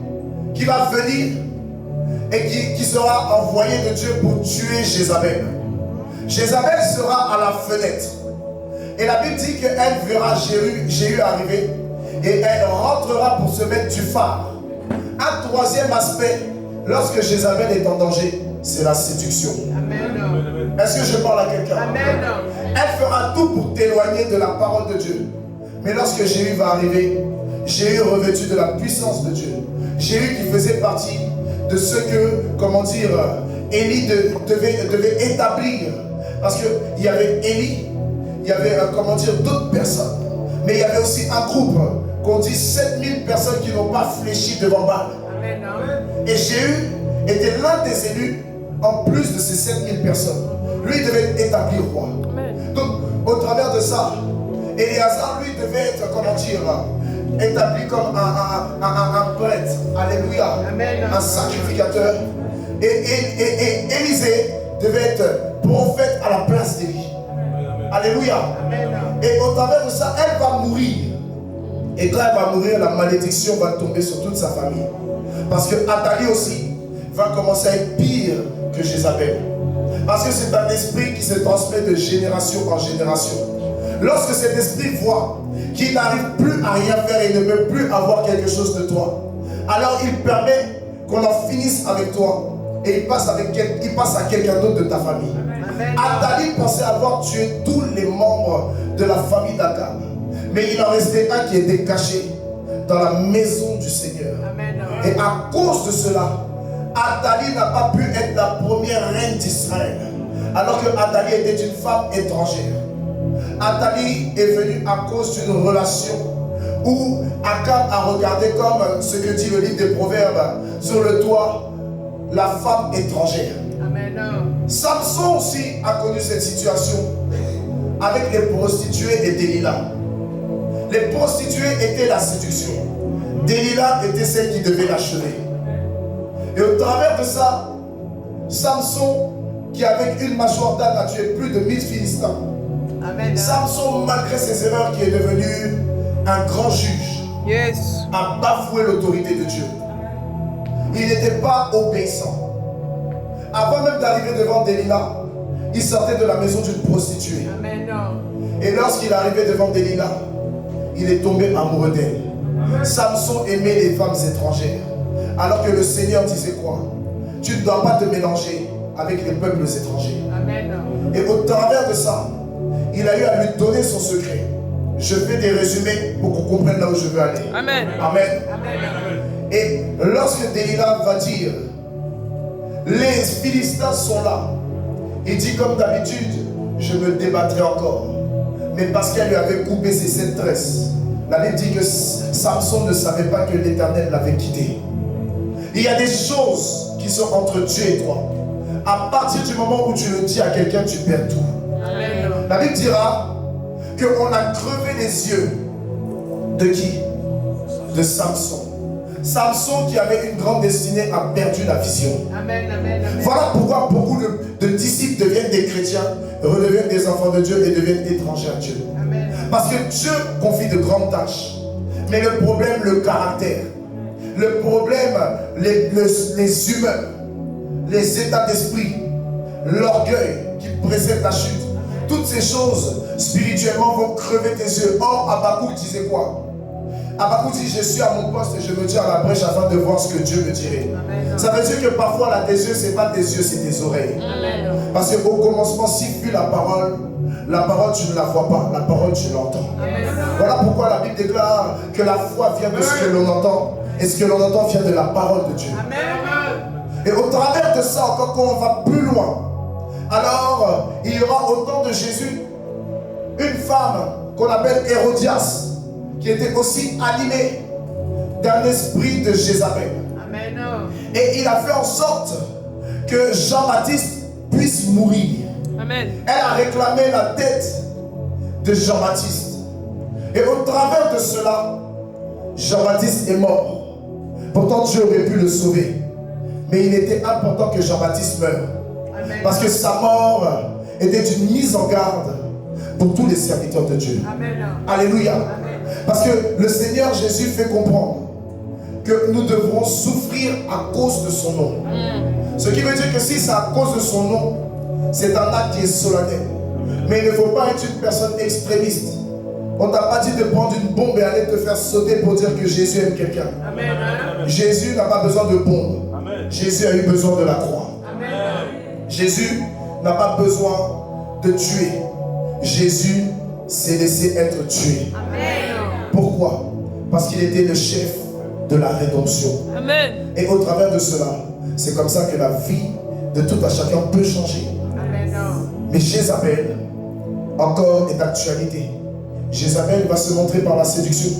qui va venir et qui sera envoyé de Dieu pour tuer Jézabel. Jézabel sera à la fenêtre. Et la Bible dit qu'elle verra Jéhu arriver et elle rentrera pour se mettre du phare. Un troisième aspect, lorsque Jézabel est en danger, c'est la séduction. Amen. Est-ce que je parle à quelqu'un? Amen. Elle fera tout pour t'éloigner de la parole de Dieu. Mais lorsque Jéhu va arriver, Jéhu revêtu de la puissance de Dieu. Jéhu qui faisait partie de ce que, comment dire, Élie devait établir. Parce qu'il y avait Élie, il y avait, comment dire, d'autres personnes. Mais il y avait aussi un groupe, qu'on dit 7000 personnes qui n'ont pas fléchi devant Baal. Amen. Et Jéhu était l'un des élus en plus de ces 7000 personnes. Lui devait être établi roi. Amen. Donc, au travers de ça, Éléazar, lui, devait être, comment dire, établi comme un prêtre. Alléluia. Amen. Un sacrificateur. Et Élisée devait être prophète à la place d'Élie. Alléluia. Et au travers de ça, elle va mourir. Et quand elle va mourir, la malédiction va tomber sur toute sa famille. Parce que Athalie aussi va commencer à être pire que Jézabel. Parce que c'est un esprit qui se transmet de génération en génération. Lorsque cet esprit voit qu'il n'arrive plus à rien faire et ne peut plus avoir quelque chose de toi, alors il permet qu'on en finisse avec toi et il passe à quelqu'un d'autre de ta famille. Athalie pensait avoir tué tous les membres de la famille d'Akab, mais il en restait un qui était caché dans la maison du Seigneur. Et à cause de cela, Athalie n'a pas pu être la première reine d'Israël, alors que Athalie était une femme étrangère. Athalie est venue à cause d'une relation où Akab a regardé comme ce que dit le livre des Proverbes sur le toit, la femme étrangère. Amen. Samson aussi a connu cette situation avec les prostituées et Delilah. Les prostituées étaient la séduction. Delilah était celle qui devait l'achever. Et au travers de ça, Samson, qui avec une mâchoire d'âne a tué plus de 1000 Philistins. Amen. Samson, malgré ses erreurs, qui est devenu un grand juge, a bafoué l'autorité de Dieu. Il n'était pas obéissant. Avant même d'arriver devant Delilah, il sortait de la maison d'une prostituée. Amen. Et lorsqu'il arrivait devant Delilah, il est tombé amoureux d'elle. Samson aimait les femmes étrangères. Alors que le Seigneur disait quoi? Tu ne dois pas te mélanger avec les peuples étrangers. Amen. Et au travers de ça, il a eu à lui donner son secret. Je fais des résumés pour qu'on comprenne là où je veux aller. Amen. Amen. Amen. Et lorsque Delilah va dire, les Philistins sont là, il dit comme d'habitude, je me débattrai encore. Mais parce qu'elle lui avait coupé ses 7 tresses, la Bible dit que Samson ne savait pas que l'Éternel l'avait quitté. Il y a des choses qui sont entre Dieu et toi. À partir du moment où tu le dis à quelqu'un, tu perds tout. Amen. La Bible dira qu'on a crevé les yeux de qui? De Samson. Samson, qui avait une grande destinée, a perdu la vision. Amen, amen, amen. Voilà pourquoi beaucoup de disciples deviennent des chrétiens, redeviennent des enfants de Dieu et deviennent étrangers à Dieu. Amen. Parce que Dieu confie de grandes tâches. Mais le problème, le caractère. Le problème, les humeurs, les états d'esprit, l'orgueil qui précède la chute. Toutes ces choses, spirituellement, vont crever tes yeux. Or, Habakkuk disait quoi? Habakkuk dit, je suis à mon poste et je me tiens à la brèche afin de voir ce que Dieu me dirait. Amen. Ça veut dire que parfois, là, tes yeux, ce n'est pas tes yeux, c'est tes oreilles. Amen. Parce qu'au commencement, si fut la parole, tu ne la vois pas, la parole, tu l'entends. Voilà pourquoi la Bible déclare que la foi vient de ce que l'on entend. Et ce que l'on entend vient de la parole de Dieu. Amen. Et au travers de ça, encore quand on va plus loin, alors il y aura au temps de Jésus une femme qu'on appelle Hérodias, qui était aussi animée d'un esprit de Jézabel. Amen. Et il a fait en sorte que Jean-Baptiste puisse mourir. Amen. Elle a réclamé la tête de Jean-Baptiste. Et au travers de cela, Jean-Baptiste est mort. Pourtant Dieu aurait pu le sauver. Mais il était important que Jean-Baptiste meure. Amen. Parce que sa mort était une mise en garde pour tous les serviteurs de Dieu. Amen. Alléluia. Amen. Parce que le Seigneur Jésus fait comprendre que nous devrons souffrir à cause de son nom. Ce qui veut dire que si c'est à cause de son nom, c'est un acte qui est solennel. Mais il ne faut pas être une personne extrémiste. On ne t'a pas dit de prendre une bombe et aller te faire sauter pour dire que Jésus aime quelqu'un. Jésus n'a pas besoin de bombe. Amen. Jésus a eu besoin de la croix. Amen. Jésus n'a pas besoin de tuer. Jésus s'est laissé être tué. Amen. Pourquoi? Parce qu'il était le chef de la rédemption. Amen. Et au travers de cela, c'est comme ça que la vie de tout à chacun peut changer. Amen. Mais Jézabel, encore, est d'actualité. Jézabel va se montrer par la séduction.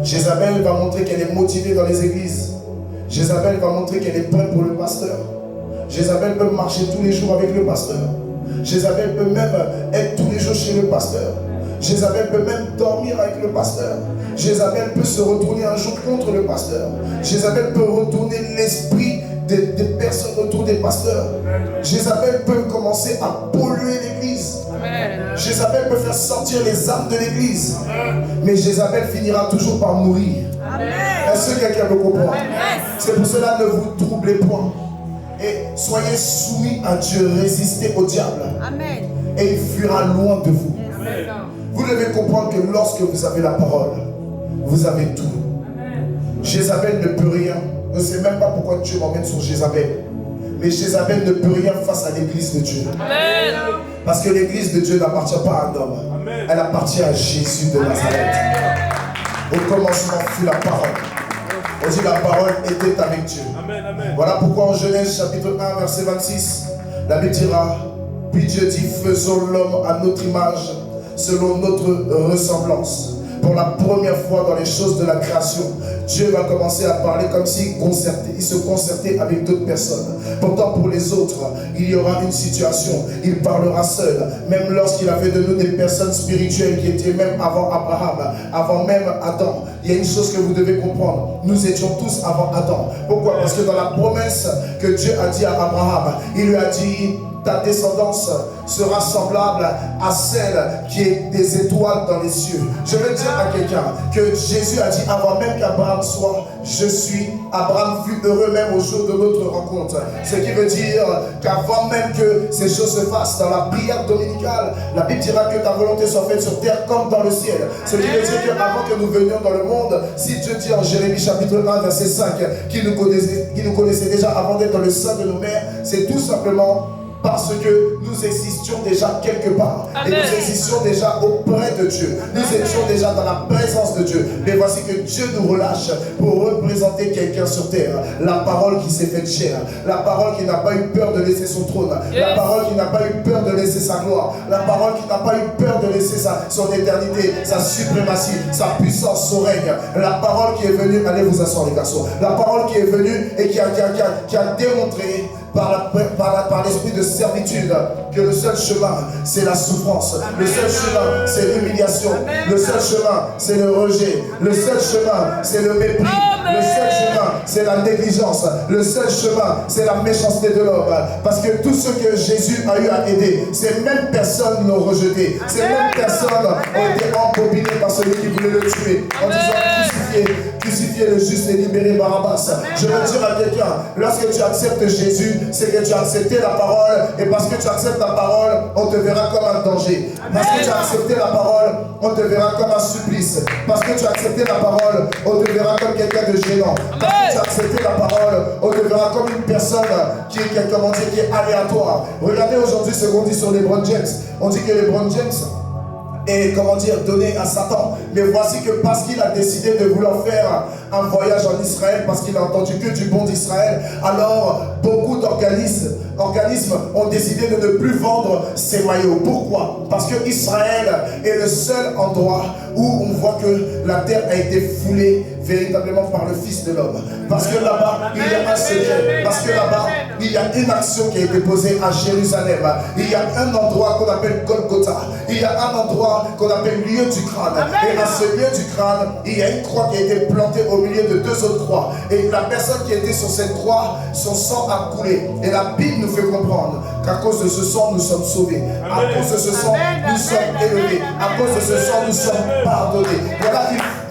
Jézabel va montrer qu'elle est motivée dans les églises. Jézabel va montrer qu'elle est prête pour le pasteur. Jézabel peut marcher tous les jours avec le pasteur. Jézabel peut même être tous les jours chez le pasteur. Jézabel peut même dormir avec le pasteur. Jézabel peut se retourner un jour contre le pasteur. Jézabel peut retourner l'esprit des personnes autour des pasteurs. Jézabel peut commencer à polluer l'église. Jézabel peut faire sortir les âmes de l'église. Mais Jézabel finira toujours par mourir. Est-ce que quelqu'un me comprend? C'est pour cela, ne vous troublez point. Et soyez soumis à Dieu, résistez au diable. Amen. Et il fuira loin de vous. Amen. Vous devez comprendre que lorsque vous avez la parole, vous avez tout. Jézabel ne peut rien. Je ne sais même pas pourquoi Dieu m'emmène sur Jézabel. Mais Jézabel ne peut rien face à l'église de Dieu. Amen. Parce que l'église de Dieu n'appartient pas à un homme. Amen. Elle appartient à Jésus de Nazareth. Au commencement fut la parole. On dit la parole était avec Dieu. Amen, amen. Voilà pourquoi en Genèse chapitre 1 verset 26, la Bible dira, puis Dieu dit, faisons l'homme à notre image, selon notre ressemblance. Pour la première fois dans les choses de la création, Dieu va commencer à parler comme s'il se concertait avec d'autres personnes. Pourtant pour les autres, il y aura une situation, il parlera seul. Même lorsqu'il a fait de nous des personnes spirituelles qui étaient même avant Abraham, avant même Adam. Il y a une chose que vous devez comprendre, nous étions tous avant Adam. Pourquoi? Parce que dans la promesse que Dieu a dit à Abraham, il lui a dit, ta descendance sera semblable à celle qui est des étoiles dans les cieux. Je veux dire à quelqu'un que Jésus a dit avant même qu'Abraham soit, je suis. Abraham fut heureux même au jour de notre rencontre. Ce qui veut dire qu'avant même que ces choses se fassent, dans la prière dominicale, la Bible dira que ta volonté soit faite sur terre comme dans le ciel. Ce qui veut dire qu'avant que nous venions dans le monde, si Dieu dit en Jérémie chapitre 1 verset 5 qu'il nous connaissait déjà avant d'être dans le sein de nos mères, c'est tout simplement parce que nous existions déjà quelque part. Amen. Et nous existions déjà auprès de Dieu. Nous étions déjà dans la présence de Dieu. Mais voici que Dieu nous relâche pour représenter quelqu'un sur terre. La parole qui s'est faite chair. La parole qui n'a pas eu peur de laisser son trône. La parole qui n'a pas eu peur de laisser sa gloire. La parole qui n'a pas eu peur de laisser son éternité, sa suprématie, sa puissance, son règne. La parole qui est venue, allez vous asseoir les garçons. La parole qui est venue et qui a démontré par l'esprit de servitude que le seul chemin c'est la souffrance. Amen. Le seul chemin c'est l'humiliation. Le seul chemin c'est le rejet. Le seul chemin c'est le mépris. Amen. Le seul chemin c'est la négligence. Le seul chemin c'est la méchanceté de l'homme. Parce que tout ce que Jésus a eu à aider, ces mêmes personnes l'ont rejeté. Ces mêmes personnes ont été embobinées par celui qui voulait le tuer en disant crucifiez le juste et libérez Barabbas. Je veux dire à quelqu'un, lorsque tu acceptes Jésus, c'est que tu as accepté la parole, et parce que tu acceptes la parole, on te verra comme un danger. Parce que tu as accepté la parole, on te verra comme un supplice. Parce que tu as accepté la parole, on te verra comme quelqu'un de gênant. Parce que tu as accepté la parole, on te verra comme une personne qui est aléatoire. Regardez aujourd'hui ce qu'on dit sur LeBron James. On dit que LeBron James et donné à Satan. Mais voici que parce qu'il a décidé de vouloir faire un voyage en Israël, parce qu'il a entendu que du bon d'Israël, alors beaucoup d'organismes ont décidé de ne plus vendre ses maillots. Pourquoi? Parce que Israël est le seul endroit où on voit que la terre a été foulée véritablement par le Fils de l'homme. Parce que là-bas, il y a un secret. Parce que là-bas, il y a une action qui a été posée à Jérusalem. Il y a un endroit qu'on appelle Golgotha. Il y a un endroit qu'on appelle lieu du crâne. Et à ce lieu du crâne, il y a une croix qui a été plantée au milieu de deux autres croix. Et la personne qui était sur cette croix, son sang a coulé. Et la Bible nous fait comprendre qu'à cause de ce sang, nous sommes sauvés. À cause de ce sang, nous sommes élevés. À cause de ce sang, nous sommes pardonnés. Voilà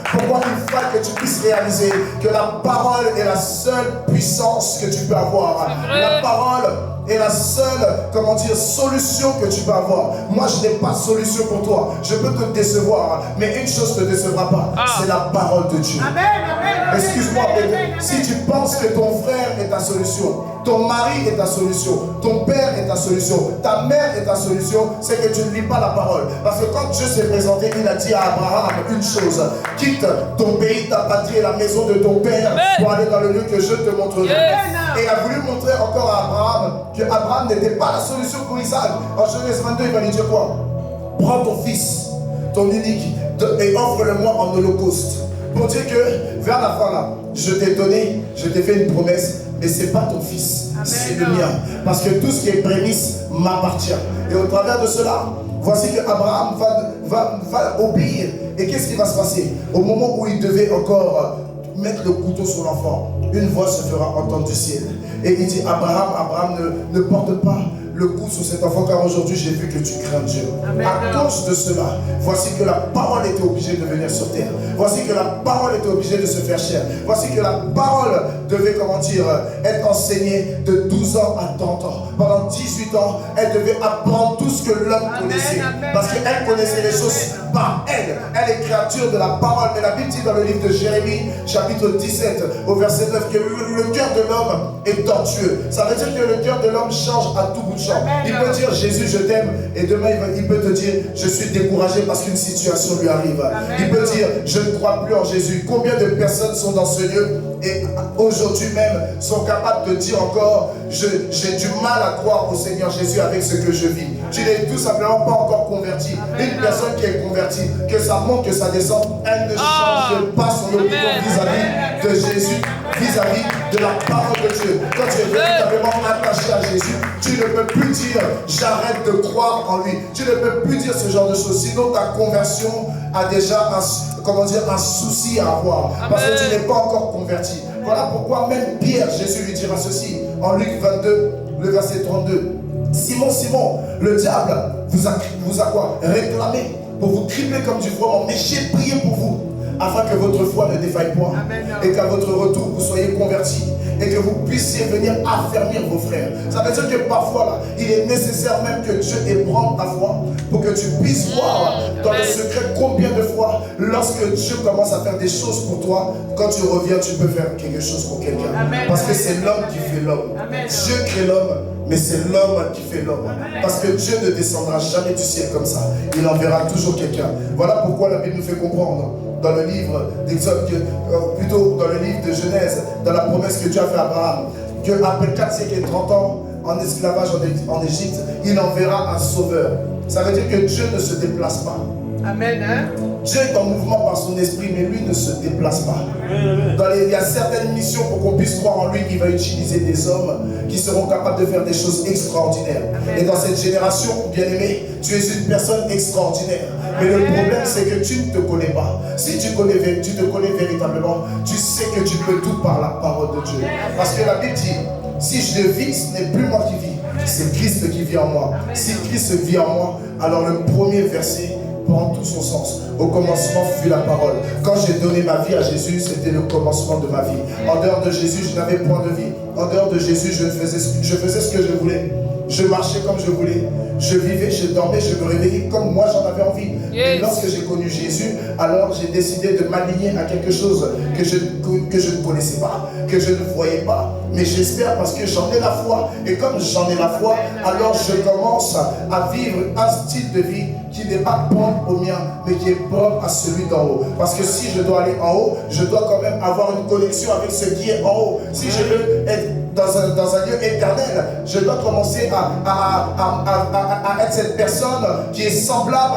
pourquoi il faut que tu puisses réaliser que la parole est la seule puissance que tu peux avoir. La parole est la seule, solution que tu peux avoir. Moi, je n'ai pas de solution pour toi. Je peux te décevoir, mais une chose ne te décevra pas, c'est la parole de Dieu. Excuse-moi, si tu penses que ton frère est ta solution, ton mari est ta solution, ton père est ta solution, ta mère est ta solution, c'est que tu ne lis pas la parole. Parce que quand Dieu s'est présenté, il a dit à Abraham une chose: quitte ton pays, ta patrie et la maison de ton père pour aller dans le lieu que je te montrerai. Et il a voulu montrer encore à Abraham que Abraham n'était pas la solution pour Isaac. En Genèse 22, il va lui dire quoi? Prends ton fils, ton unique, et offre-le-moi en holocauste. Pour dire que vers la fin là, je t'ai donné, je t'ai fait une promesse, mais ce n'est pas ton fils, c'est le mien. Parce que tout ce qui est prémisse m'appartient. Et au travers de cela, voici que Abraham va obéir. Et qu'est-ce qui va se passer? Au moment où il devait encore mettre le couteau sur l'enfant, une voix se fera entendre du ciel. Et il dit, Abraham, ne porte pas le coup sur cet enfant, car aujourd'hui j'ai vu que tu crains Dieu. Amen. À cause de cela, voici que la parole était obligée de venir sur terre. Voici que la parole était obligée de se faire chair. Voici que la parole devait, être enseignée de 12 ans à 30 ans. Pendant 18 ans, elle devait apprendre tout ce que l'homme connaissait. Parce qu'elle connaissait les choses par elle. Elle est créature de la parole. Mais la Bible dit dans le livre de Jérémie, chapitre 17, au verset 9, que le cœur de l'homme est tortueux. Ça veut dire que le cœur de l'homme change à tout bout de champ. Il peut dire Jésus je t'aime, et demain il peut te dire je suis découragé parce qu'une situation lui arrive. Amen. Il peut dire je ne crois plus en Jésus. Combien de personnes sont dans ce lieu et aujourd'hui même sont capables de dire encore j'ai du mal à croire au Seigneur Jésus avec ce que je vis. Tu n'es tout simplement pas encore converti. Amen. Une personne qui est convertie, que ça monte, que ça descende, elle ne change pas son opinion vis-à-vis de Jésus, vis-à-vis de la parole de Dieu. Quand tu es véritablement attaché à Jésus, tu ne peux plus dire j'arrête de croire en lui. Tu ne peux plus dire ce genre de choses. Sinon ta conversion a déjà un souci à avoir. Parce que tu n'es pas encore converti. Voilà pourquoi même Pierre, Jésus lui dira ceci en Luc 22, le verset 32. Simon, Simon, le diable vous a quoi? Réclamé pour vous tripler comme du froment. Mais j'ai prié pour vous, afin que votre foi ne défaille point. Amen. Et qu'à votre retour, vous soyez convertis. Et que vous puissiez venir affermir vos frères. Ça veut dire que parfois, là, il est nécessaire même que Dieu ébranle ta foi pour que tu puisses voir dans le secret combien de fois, lorsque Dieu commence à faire des choses pour toi, quand tu reviens, tu peux faire quelque chose pour quelqu'un. Parce que c'est l'homme qui fait l'homme. Dieu crée l'homme, mais c'est l'homme qui fait l'homme. Parce que Dieu ne descendra jamais du ciel comme ça. Il enverra toujours quelqu'un. Voilà pourquoi la Bible nous fait comprendre dans le livre d'Exode, plutôt dans le livre de Genèse, dans la promesse que Dieu a fait à Abraham, qu'après 4 siècles et 30 ans en esclavage en Égypte, il enverra un sauveur. Ça veut dire que Dieu ne se déplace pas. Amen. Hein? Dieu est en mouvement par son esprit, mais lui ne se déplace pas. Il y a certaines missions pour qu'on puisse croire en lui, il va utiliser des hommes qui seront capables de faire des choses extraordinaires. Amen. Et dans cette génération, bien-aimé, tu es une personne extraordinaire. Mais le problème, c'est que tu ne te connais pas. Si tu te connais véritablement, tu sais que tu peux tout par la parole de Dieu. Parce que la Bible dit, si je vis, ce n'est plus moi qui vis, c'est Christ qui vit en moi. Si Christ vit en moi, alors le premier verset prend tout son sens. Au commencement fut la parole. Quand j'ai donné ma vie à Jésus, c'était le commencement de ma vie. En dehors de Jésus, je n'avais point de vie. En dehors de Jésus, je faisais ce que je voulais. Je marchais comme je voulais. Je vivais, je dormais, je me réveillais comme moi j'en avais envie. Et lorsque j'ai connu Jésus, alors j'ai décidé de m'aligner à quelque chose que je ne connaissais pas, que je ne voyais pas. Mais j'espère parce que j'en ai la foi. Et comme j'en ai la foi, alors je commence à vivre un style de vie qui n'est pas propre au mien, mais qui est propre à celui d'en haut. Parce que si je dois aller en haut, je dois quand même avoir une connexion avec ce qui est en haut. Si je veux être dans un lieu éternel, je dois commencer à être cette personne qui est semblable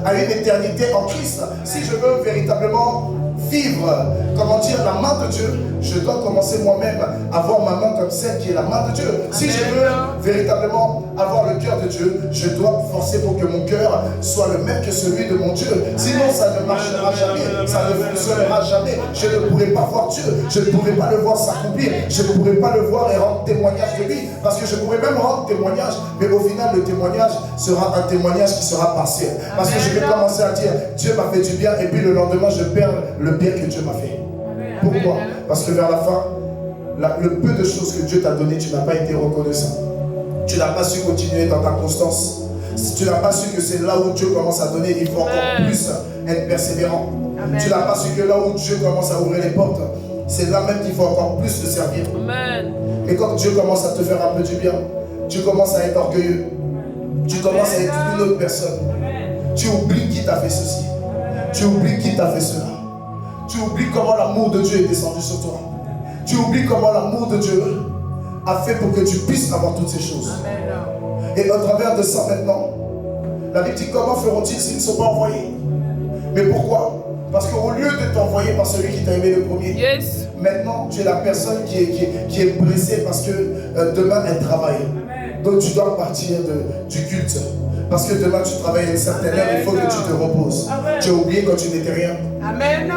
à une éternité en Christ. Si je veux véritablement vivre, la main de Dieu, je dois commencer moi-même à avoir ma main comme celle qui est la main de Dieu. Si je veux véritablement avoir le cœur de Dieu, je dois forcer pour que mon cœur soit le même que celui de mon Dieu. Sinon, ça ne marchera jamais, ça ne fonctionnera jamais. Je ne pourrai pas voir Dieu, je ne pourrai pas le voir s'accomplir, je ne pourrai pas le voir et rendre témoignage de lui. Parce que je pourrais même rendre témoignage, mais au final, le témoignage sera un témoignage qui sera partiel. Parce que je vais commencer à dire, Dieu m'a fait du bien, et puis le lendemain, je perds le bien que Dieu m'a fait. Pourquoi? Parce que vers la fin, le peu de choses que Dieu t'a donné, tu n'as pas été reconnaissant. Tu n'as pas su continuer dans ta constance. Tu n'as pas su que c'est là où Dieu commence à donner, il faut encore plus être persévérant. Amen. Tu n'as pas su que là où Dieu commence à ouvrir les portes, c'est là même qu'il faut encore plus te servir. Amen. Mais quand Dieu commence à te faire un peu du bien, tu commences à être orgueilleux. Tu commences à être une autre personne. Tu oublies qui t'a fait ceci. Tu oublies qui t'a fait cela. Tu oublies comment l'amour de Dieu est descendu sur toi. Tu oublies comment l'amour de Dieu a fait pour que tu puisses avoir toutes ces choses. Amen. Et au travers de ça maintenant, la Bible dit comment feront-ils s'ils ne sont pas envoyés? Mais pourquoi? Parce qu'au lieu de t'envoyer par celui qui t'a aimé le premier, maintenant tu es la personne qui est pressée parce que demain elle travaille. Amen. Donc tu dois partir du culte. Parce que demain tu travailles à une certaine heure, il faut que tu te reposes. Amen. Tu as oublié quand tu n'étais rien. Amen.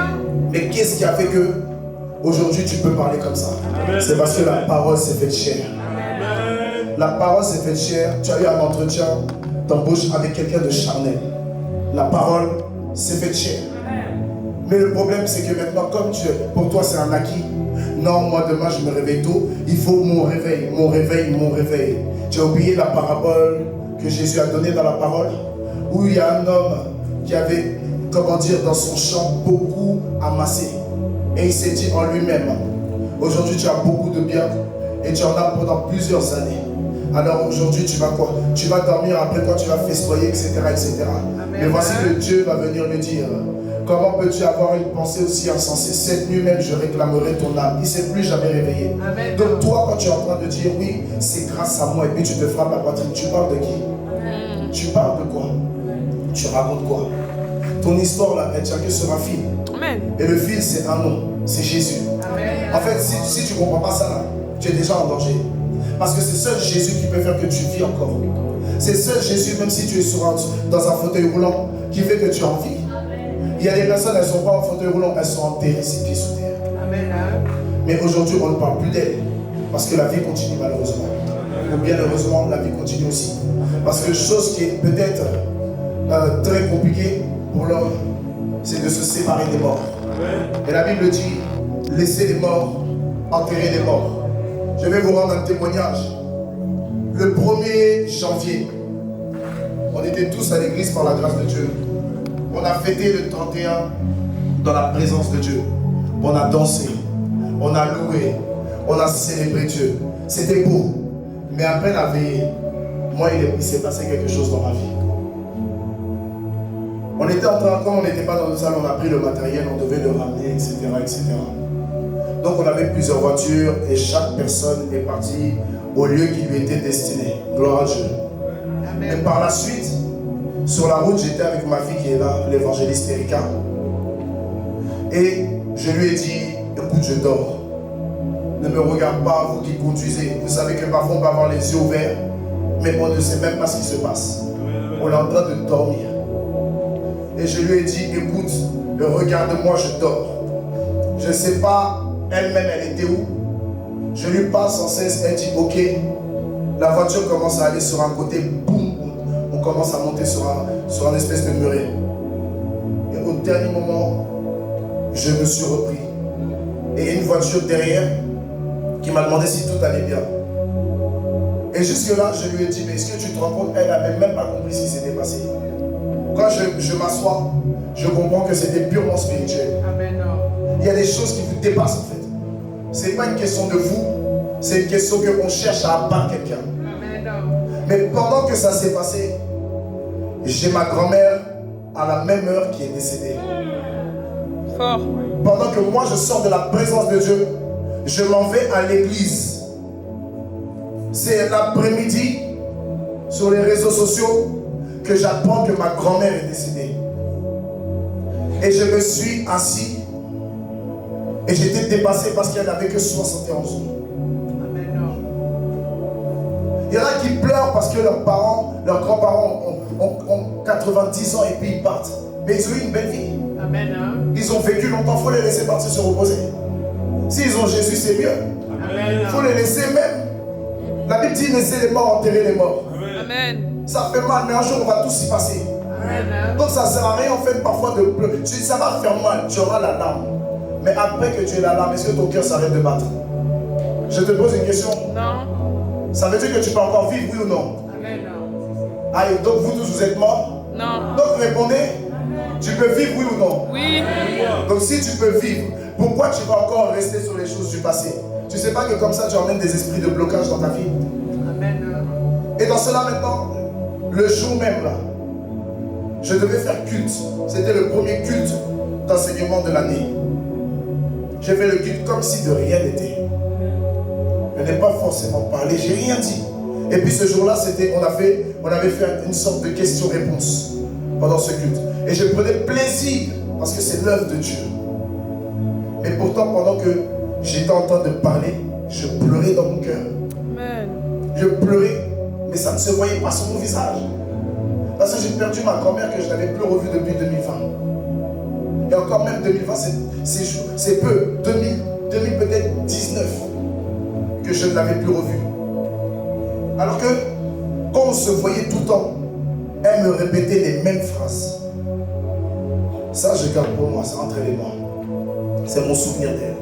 Mais qu'est-ce qui a fait que Aujourd'hui, tu peux parler comme ça. C'est parce que la parole s'est faite chair. La parole s'est faite chair. Tu as eu un entretien d'embauche avec quelqu'un de charnel. La parole s'est faite chair. Mais le problème, c'est que maintenant, comme pour toi, c'est un acquis. Non, moi, demain, je me réveille tôt. Il faut mon réveil, mon réveil, mon réveil. Tu as oublié la parabole que Jésus a donnée dans la parole, où il y a un homme qui avait, comment dire, dans son champ, beaucoup amassé. Et il s'est dit en lui-même, aujourd'hui, tu as beaucoup de biens et tu en as pendant plusieurs années. Alors aujourd'hui, tu vas quoi? Tu vas dormir, après quoi tu vas festoyer, etc. etc. Amen. Mais voici que Dieu va venir me dire, comment peux-tu avoir une pensée aussi insensée? Cette nuit même, je réclamerai ton âme. Il ne s'est plus jamais réveillé. Amen. Donc toi, quand tu es en train de dire, oui, c'est grâce à moi, et puis tu te frappes la poitrine, tu parles de qui? Amen. Tu parles de quoi? Tu racontes quoi? Ton histoire là, elle tient que sur un fil. Amen. Et le fil, c'est un nom, c'est Jésus. Amen. En fait, si tu ne comprends pas ça là, tu es déjà en danger. Parce que c'est seul Jésus qui peut faire que tu vis encore. C'est seul Jésus, même si tu es dans un fauteuil roulant, qui fait que tu en vis. Il y a des personnes, elles ne sont pas en fauteuil roulant, elles sont enterrées, ses pieds sous terre. Mais aujourd'hui, on ne parle plus d'elles. Parce que la vie continue malheureusement. Ou bien heureusement, la vie continue aussi. Parce que chose qui est peut-être très compliquée pour l'homme, c'est de se séparer des morts. Et la Bible dit, laissez les morts, enterrer les morts. Je vais vous rendre un témoignage. Le 1er janvier, on était tous à l'église par la grâce de Dieu. On a fêté le 31 dans la présence de Dieu. On a dansé, on a loué, on a célébré Dieu. C'était beau. Mais après la veille, moi, il s'est passé quelque chose dans ma vie. On était en train, comme on n'était pas dans une salle, on a pris le matériel, on devait le ramener, etc., etc. Donc on avait plusieurs voitures et chaque personne est partie au lieu qui lui était destiné. Gloire à Dieu. Amen. Et par la suite, sur la route, j'étais avec ma fille qui est là, l'évangéliste Erika. Et je lui ai dit, écoute, je dors. Ne me regarde pas, vous qui conduisez. Vous savez que parfois on peut avoir les yeux ouverts, mais on ne sait même pas ce qui se passe. On est en train de dormir. Et je lui ai dit, écoute, regarde-moi, je dors. Je ne sais pas elle-même, elle était où? Je lui parle sans cesse, elle dit ok. La voiture commence à aller sur un côté, boum, on commence à monter sur un espèce de muret. Et au dernier moment, je me suis repris. Et une voiture derrière qui m'a demandé si tout allait bien. Et jusque-là, je lui ai dit, mais est-ce que tu te rends compte? Elle n'avait même pas compris ce qui s'était passé. Quand je m'assois, je comprends que c'était purement spirituel. Amen. Il y a des choses qui vous dépassent en fait. Ce n'est pas une question de vous, c'est une question qu'on cherche à abattre quelqu'un. Mais pendant que ça s'est passé, j'ai ma grand-mère à la même heure qui est décédée. Fort. Pendant que moi je sors de la présence de Dieu, je m'en vais à l'église. C'est l'après-midi, sur les réseaux sociaux, que j'apprends que ma grand-mère est décédée. Et je me suis assis et j'étais dépassé parce qu'elle n'avait que 71 ans. Il y en a qui pleurent parce que leurs parents, leurs grands-parents ont 90 ans et puis ils partent. Mais ils ont eu une belle vie. Amen. Ils ont vécu longtemps, il faut les laisser partir se reposer. S'ils ont Jésus, c'est mieux. Il faut les laisser même. La Bible dit laissez les morts enterrer les morts. Amen. Ça fait mal, mais un jour on va tous y passer. Amen. Donc ça ne sert à rien en fait parfois de pleurer. Tu dis ça va faire mal, tu auras la larme. Mais après que tu aies la larme, est-ce que ton cœur s'arrête de battre? Je te pose une question. Non. Ça veut dire que tu peux encore vivre, oui ou non? Amen. Ah, et donc vous tous vous êtes morts? Non. Donc répondez. Amen. Tu peux vivre, oui ou non? Oui. Donc si tu peux vivre, pourquoi tu vas encore rester sur les choses du passé? Tu ne sais pas que comme ça tu emmènes des esprits de blocage dans ta vie? Amen. Et dans cela maintenant, le jour même là, je devais faire culte. C'était le premier culte d'enseignement de l'année. J'ai fait le culte comme si de rien n'était. Je n'ai pas forcément parlé, j'ai rien dit. Et puis ce jour-là, on avait fait une sorte de question-réponse pendant ce culte. Et je prenais plaisir parce que c'est l'œuvre de Dieu. Et pourtant, pendant que j'étais en train de parler, je pleurais dans mon cœur. Amen. Je pleurais, mais ça ne se voyait pas sur mon visage. Parce que j'ai perdu ma grand-mère que je n'avais plus revue depuis 2020. Et encore même 2020, c'est peu. 2019 que je ne l'avais plus revue. Alors que quand on se voyait tout le temps, elle me répétait les mêmes phrases. Ça, je garde pour moi, c'est entre les mains. C'est mon souvenir d'elle.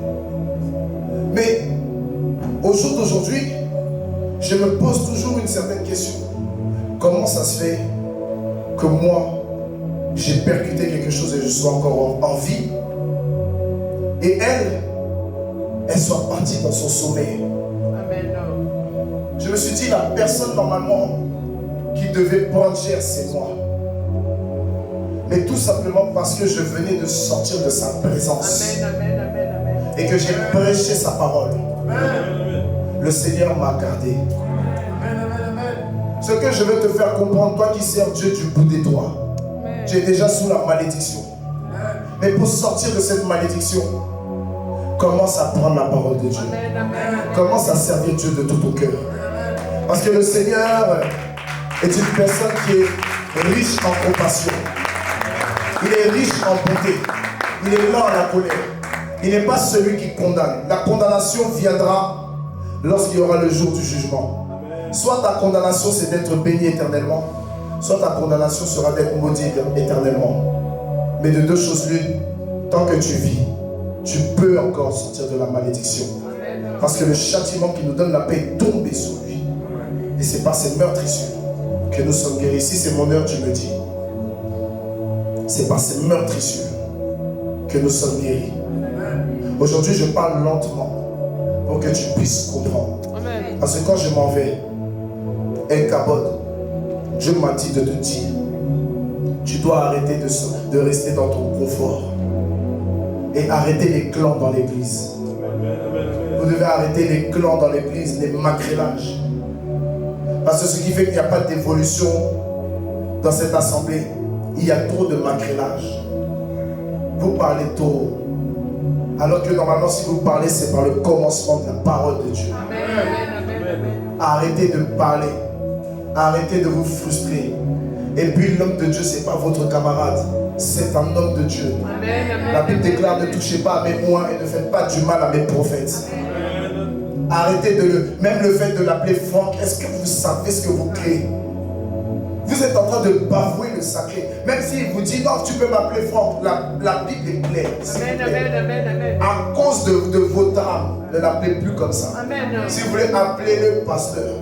Mais au jour d'aujourd'hui, je me pose toujours une certaine question. Comment ça se fait que moi, j'ai percuté quelque chose et je sois encore en vie, et elle soit partie dans son sommeil? Amen. Je me suis dit, la personne normalement qui devait prendre cher, c'est moi. Mais tout simplement parce que je venais de sortir de sa présence. Amen, amen, amen, amen. Et que j'ai prêché sa parole. Amen. Le Seigneur m'a gardé. Ce que je veux te faire comprendre, toi qui sers Dieu du bout des doigts, tu es déjà sous la malédiction. Mais pour sortir de cette malédiction, commence à prendre la parole de Dieu. Amen, amen. Commence à servir Dieu de tout ton cœur. Parce que le Seigneur est une personne qui est riche en compassion. Il est riche en bonté. Il est lent à la colère. Il n'est pas celui qui condamne. La condamnation viendra lorsqu'il y aura le jour du jugement. Soit ta condamnation c'est d'être béni éternellement, soit ta condamnation sera d'être maudit éternellement. Mais de deux choses l'une, tant que tu vis, tu peux encore sortir de la malédiction. Parce que le châtiment qui nous donne la paix est tombé sur lui. Et c'est par ces meurtrissures que nous sommes guéris. Si c'est mon heure, tu me dis. C'est par ces meurtrissures que nous sommes guéris. Aujourd'hui, je parle lentement pour que tu puisses comprendre. Parce que quand je m'en vais, El Kabod, Dieu m'a dit de te dire, tu dois arrêter de rester dans ton confort et arrêter les clans dans l'église. Vous devez arrêter les clans dans l'église, les macrélages. Parce que ce qui fait qu'il n'y a pas d'évolution dans cette assemblée, il y a trop de macrélage. Vous parlez trop. Alors que normalement, si vous parlez, c'est par le commencement de la parole de Dieu. Arrêtez de parler. Arrêtez de vous frustrer. Et puis l'homme de Dieu, ce n'est pas votre camarade. C'est un homme de Dieu. La Bible déclare, ne touchez pas à mes mois et ne faites pas du mal à mes prophètes. Arrêtez même le fait de l'appeler Franck. Est-ce que vous savez ce que vous créez? Vous êtes en train de bavouer le sacré. Même s'il vous dit non, tu peux m'appeler Franck. La Bible est claire. À cause de votre âme, ne l'appelez plus comme ça. Si vous voulez, appelez-le pasteur.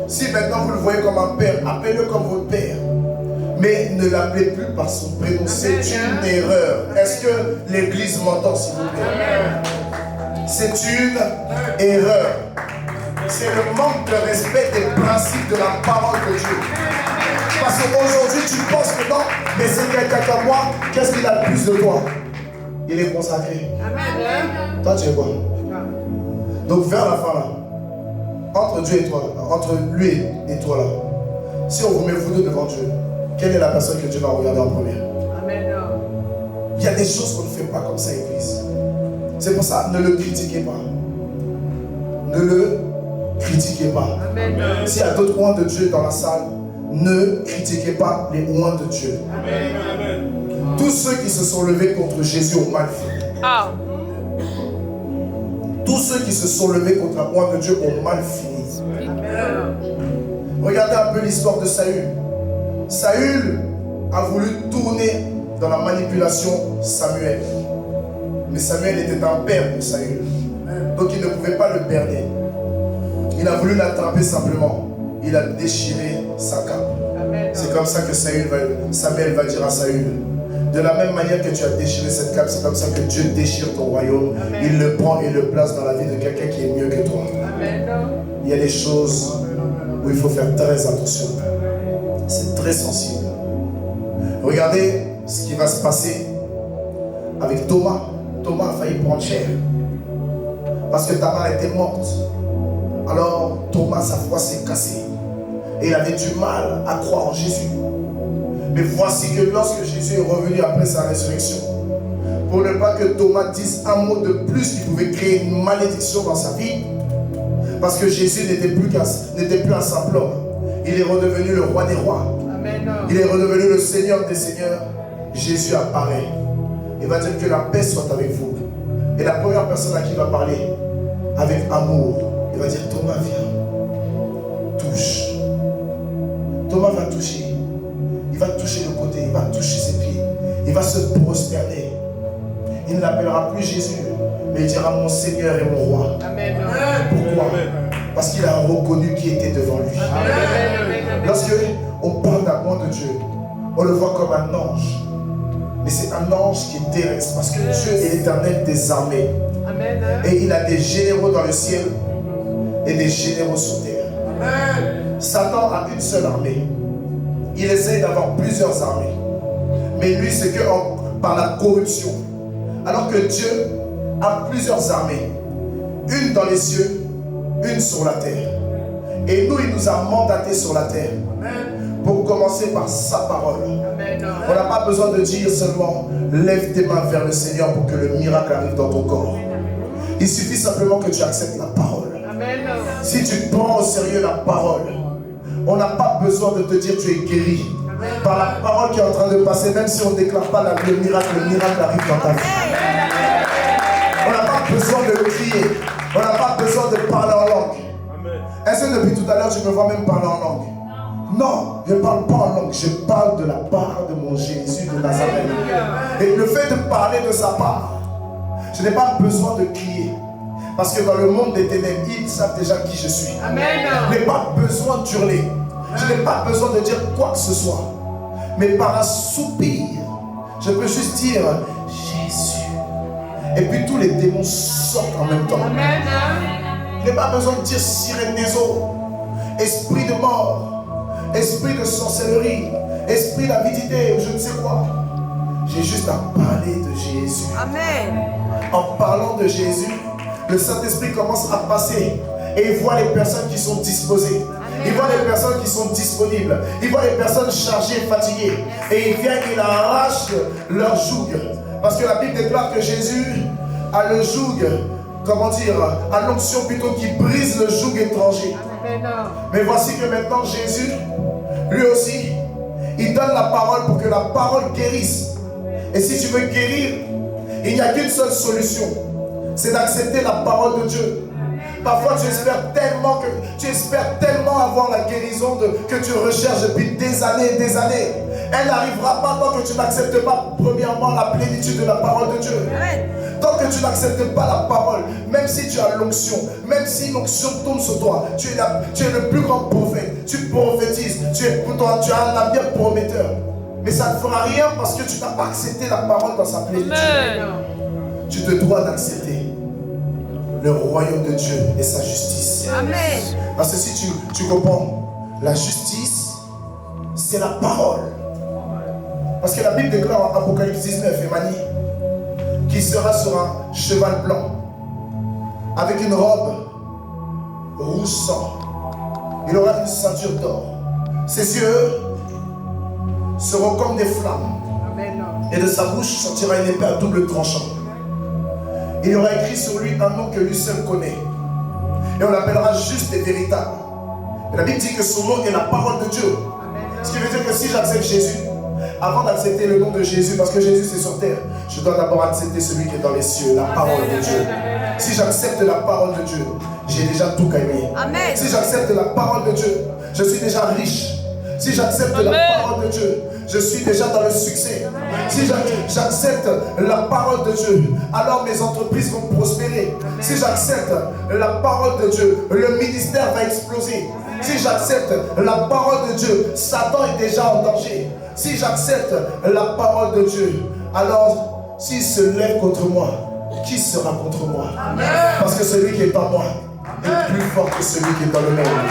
Si maintenant vous le voyez comme un père, appelez-le comme votre père. Mais ne l'appelez plus par son prénom. C'est une erreur. Est-ce que l'église m'entend, s'il vous plaît? C'est une erreur. C'est le manque de respect des principes de la parole de Dieu. Parce qu'aujourd'hui, tu penses que non, mais c'est quelqu'un comme moi, qu'est-ce qu'il a de plus de toi? Il est consacré. Amen. Toi, tu es quoi? Donc, vers la fin, là, entre Dieu et toi, entre lui et toi, là, si on vous met vous deux devant Dieu, quelle est la personne que Dieu va regarder en premier? Amen. Il y a des choses qu'on ne fait pas comme ça, Église. C'est pour ça, ne le critiquez pas. Ne le critiquez pas. S'il y a d'autres oins de Dieu dans la salle, ne critiquez pas les oins de Dieu. Amen. Tous ceux qui se sont levés contre Jésus ont mal fini. Tous ceux qui se sont levés contre un oint de Dieu ont mal fini. Amen. Regardez un peu l'histoire de Saül. Saül a voulu tourner dans la manipulation Samuel. Mais Samuel était un père pour Saül. Donc il ne pouvait pas le berner. Il a voulu l'attraper simplement. Il a déchiré sa cape. C'est comme ça que Samuel va dire à Saül, de la même manière que tu as déchiré cette cape, c'est comme ça que Dieu déchire ton royaume. Amen. Il le prend et le place dans la vie de quelqu'un qui est mieux que toi. Amen. Il y a des choses où il faut faire très attention. C'est très sensible. Regardez ce qui va se passer avec Thomas. Thomas a failli prendre cher parce que Tamar était morte. Alors Thomas, sa foi s'est cassée et il avait du mal à croire en Jésus. Mais voici que lorsque Jésus est revenu après sa résurrection, pour ne pas que Thomas dise un mot de plus qui pouvait créer une malédiction dans sa vie, parce que Jésus n'était plus un simple homme, il est redevenu le roi des rois. Amen. Il est redevenu le Seigneur des seigneurs. Jésus apparaît. Il va dire que la paix soit avec vous. Et la première personne à qui il va parler, avec amour, il va dire, Thomas, viens, touche. Thomas va toucher. Il va toucher le côté, il va toucher ses pieds. Il va se prosterner. Il ne l'appellera plus Jésus, mais il dira mon Seigneur et mon roi. Amen. Pourquoi? Parce qu'il a reconnu qui était devant lui. Lorsque on parle d'amour de Dieu, on le voit comme un ange. Mais c'est un ange qui est terrestre, parce que Dieu est l'Éternel des armées. Amen. Et il a des généraux dans le ciel et des généraux sur terre. Satan a une seule armée. Il essaie d'avoir plusieurs armées. Mais lui, c'est que par la corruption. Alors que Dieu a plusieurs armées. Une dans les cieux, une sur la terre. Et nous, il nous a mandatés sur la terre. Pour commencer par sa parole. On n'a pas besoin de dire seulement lève tes mains vers le Seigneur pour que le miracle arrive dans ton corps. Il suffit simplement que tu acceptes la parole. Si tu prends au sérieux la parole, on n'a pas besoin de te dire tu es guéri. Par la parole qui est en train de passer, même si on ne déclare pas le miracle arrive dans ta vie. On n'a pas besoin de crier. On n'a pas besoin de parler en langue. Est-ce que depuis tout à l'heure tu me vois même parler en langue? Non, je ne parle pas en langue. Je parle de la part de mon Jésus de Nazareth. Et le fait de parler de sa part, je n'ai pas besoin de crier. Parce que dans le monde des ténèbres, ils savent déjà qui je suis. Je n'ai pas besoin d'hurler. Je n'ai pas besoin de dire quoi que ce soit. Mais par un soupir, je peux juste dire Jésus. Et puis tous les démons sortent en même temps. Je n'ai pas besoin de dire sirène des eaux, esprit de mort, esprit de sorcellerie, esprit d'avidité ou je ne sais quoi. J'ai juste à parler de Jésus. Amen. En parlant de Jésus, le Saint-Esprit commence à passer et il voit les personnes qui sont disposées. Il voit les personnes qui sont disponibles. Il voit les personnes chargées, fatiguées. Et il vient, il arrache leur joug. Parce que la Bible déclare que Jésus a le joug, comment dire, a l'onction plutôt qui brise le joug étranger. Mais voici que maintenant Jésus, lui aussi, il donne la parole pour que la parole guérisse. Et si tu veux guérir, il n'y a qu'une seule solution. C'est d'accepter la parole de Dieu. Parfois tu espères tellement avoir la guérison que tu recherches depuis des années et des années. Elle n'arrivera pas tant que tu n'acceptes pas premièrement la plénitude de la parole de Dieu. Tant que tu n'acceptes pas la parole, même si tu as l'onction, même si l'onction tombe sur toi, tu es le plus grand prophète, tu prophétises, tu as un avenir prometteur. Mais ça ne fera rien parce que tu n'as pas accepté la parole dans sa plénitude. Tu te dois d'accepter le royaume de Dieu et sa justice. Amen. Parce que si tu comprends, la justice, c'est la parole. Parce que la Bible déclare en Apocalypse 19, Emmanuel, qu'il sera sur un cheval blanc, avec une robe rouge sang. Il aura une ceinture d'or. Ses yeux seront comme des flammes. Et de sa bouche sortira une épée à double tranchant. Il y aura écrit sur lui un nom que lui seul connaît. Et on l'appellera juste et véritable. Et la Bible dit que son nom est la parole de Dieu. Ce qui veut dire que si j'accepte Jésus, avant d'accepter le nom de Jésus, parce que Jésus c'est sur terre, je dois d'abord accepter celui qui est dans les cieux, la parole de Dieu. Si j'accepte la parole de Dieu, j'ai déjà tout gagné. Amen. Si j'accepte la parole de Dieu, je suis déjà riche. Si j'accepte la parole de Dieu, je suis déjà dans le succès. Si j'accepte la parole de Dieu, alors mes entreprises vont prospérer. Si j'accepte la parole de Dieu, le ministère va exploser. Si j'accepte la parole de Dieu, Satan est déjà en danger. Si j'accepte la parole de Dieu, alors s'il se lève contre moi, qui sera contre moi? Parce que celui qui est en moi est plus fort que celui qui est dans le monde.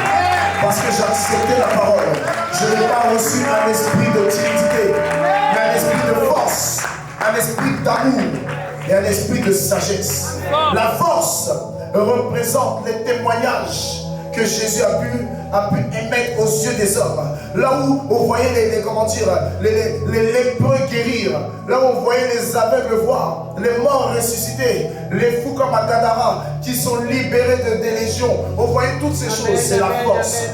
Parce que j'ai accepté la parole, je n'ai pas reçu un esprit de timidité, mais un esprit de force, un esprit d'amour et un esprit de sagesse. La force représente les témoignages que Jésus a pu émettre aux yeux des hommes. Là où on voyait les lépreux guérir, là où on voyait les aveugles voir, les morts ressuscités, les fous comme à Gadara qui sont libérés des légions. On voyait toutes ces choses, c'est la force.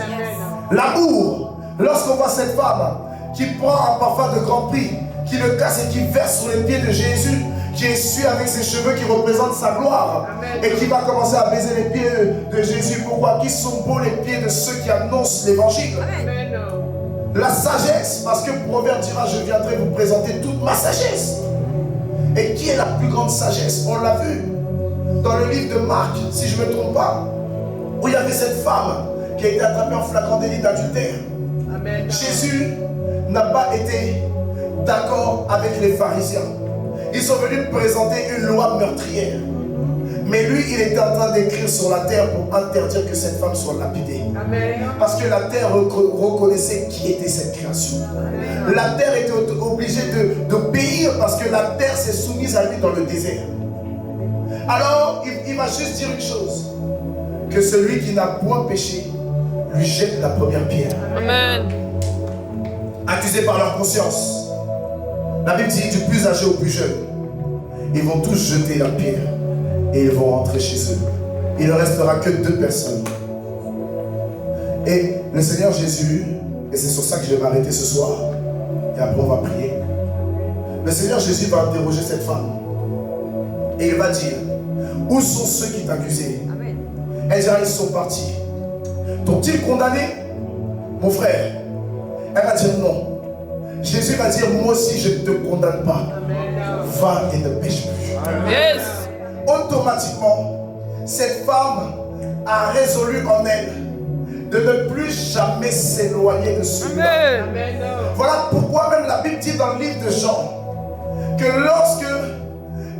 L'amour, lorsqu'on voit cette femme qui prend un parfum de grand prix, qui le casse et qui verse sur les pieds de Jésus, qui qui essuie avec ses cheveux qui représentent sa gloire. Amen. Et qui va commencer à baiser les pieds de Jésus. Pourquoi? Qui sont beaux les pieds de ceux qui annoncent l'évangile. Amen. La sagesse, parce que Proverbe dira, je viendrai vous présenter toute ma sagesse. Et qui est la plus grande sagesse? On l'a vu dans le livre de Marc, si je ne me trompe pas, où il y avait cette femme qui a été attrapée en flagrant délit d'adultère. Amen. Jésus n'a pas été d'accord avec les pharisiens. Ils sont venus présenter une loi meurtrière. Mais lui, il était en train d'écrire sur la terre pour interdire que cette femme soit lapidée. Amen. Parce que la terre reconnaissait qui était cette création. La terre était obligée d'obéir parce que la terre s'est soumise à lui dans le désert. Alors, il va juste dire une chose. Que celui qui n'a point péché lui jette la première pierre. Amen. Accusés par leur conscience. La Bible dit du plus âgé au plus jeune. Ils vont tous jeter la pierre et ils vont rentrer chez eux. Il ne restera que 2 personnes. Et le Seigneur Jésus, et c'est sur ça que je vais m'arrêter ce soir, et après on va prier. Le Seigneur Jésus va interroger cette femme. Et il va dire, où sont ceux qui t'accusaient? Elle dira, ils sont partis. T'ont-ils condamné? Mon frère, elle va dire non. Jésus va dire, moi aussi je ne te condamne pas. Va et ne pêche plus. Yes. Automatiquement, cette femme a résolu en elle de ne plus jamais s'éloigner de celui-là. Amen. Voilà pourquoi même la Bible dit dans le livre de Jean que lorsque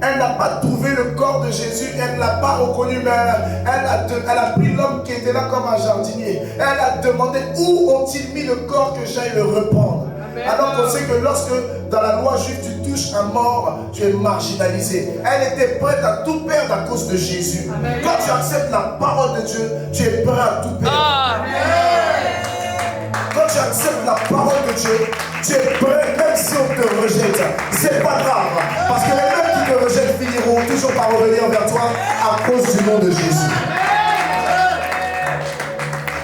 elle n'a pas trouvé le corps de Jésus, elle ne l'a pas reconnu, mais elle a pris l'homme qui était là comme un jardinier. Elle a demandé où ont-ils mis le corps que j'aille le reprendre. Alors qu'on sait que lorsque dans la loi juive tu touches un mort, tu es marginalisé. Elle était prête à tout perdre à cause de Jésus. Amen. Quand tu acceptes la parole de Dieu, tu es prêt à tout perdre. Quand tu acceptes la parole de Dieu, tu es prêt, même si on te rejette. C'est pas grave, parce que les mêmes qui te rejettent finiront toujours par revenir vers toi à cause du nom de Jésus.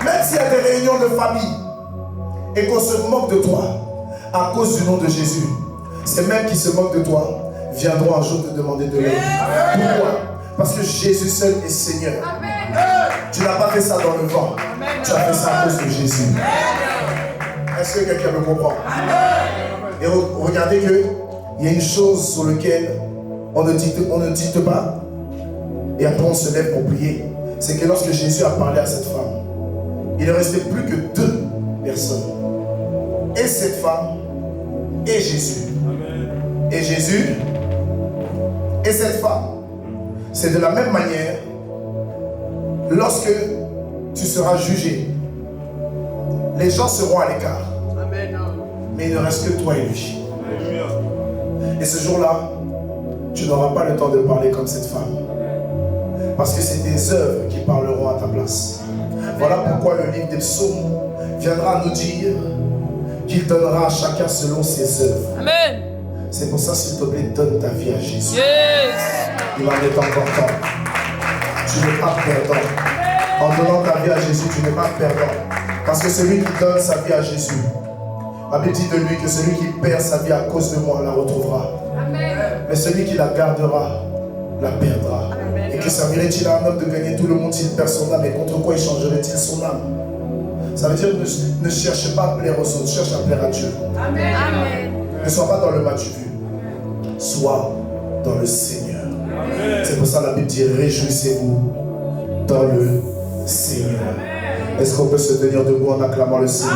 Même s'il y a des réunions de famille et qu'on se moque de toi à cause du nom de Jésus, ces mêmes qui se moquent de toi viendront un jour te demander de l'aide. Pourquoi? Parce que Jésus seul est Seigneur. Tu n'as pas fait ça dans le vent, tu as fait ça à cause de Jésus. Est-ce que quelqu'un me comprend? Et regardez qu'il y a une chose sur laquelle on ne dicte pas et après on se lève pour prier. C'est que lorsque Jésus a parlé à cette femme, il ne restait plus que 2 personnes. Et cette femme et Jésus. Et Jésus et cette femme. C'est de la même manière lorsque tu seras jugé. Les gens seront à l'écart. Mais il ne reste que toi et lui. Et ce jour-là, tu n'auras pas le temps de parler comme cette femme. Parce que c'est tes œuvres qui parleront à ta place. Voilà pourquoi le livre des psaumes viendra nous dire qu'il donnera à chacun selon ses œuvres. Amen. C'est pour ça, s'il te plaît, donne ta vie à Jésus. Yes. Il en est encore temps. Tu n'es pas perdant. En donnant ta vie à Jésus, tu n'es pas perdant. Parce que celui qui donne sa vie à Jésus, la Bible dit de lui que celui qui perd sa vie à cause de moi la retrouvera. Amen. Mais celui qui la gardera, la perdra. Amen. Et que servirait-il à un homme de gagner tout le monde s'il perd son âme? Et contre quoi échangerait-il son âme? Ça veut dire ne cherche pas à plaire aux autres, cherche à plaire à Dieu. Amen. Amen. Ne sois pas dans le match vu, sois dans le Seigneur. Amen. C'est pour ça que la Bible dit réjouissez-vous dans le Seigneur. Est-ce qu'on peut se tenir debout en acclamant le Seigneur?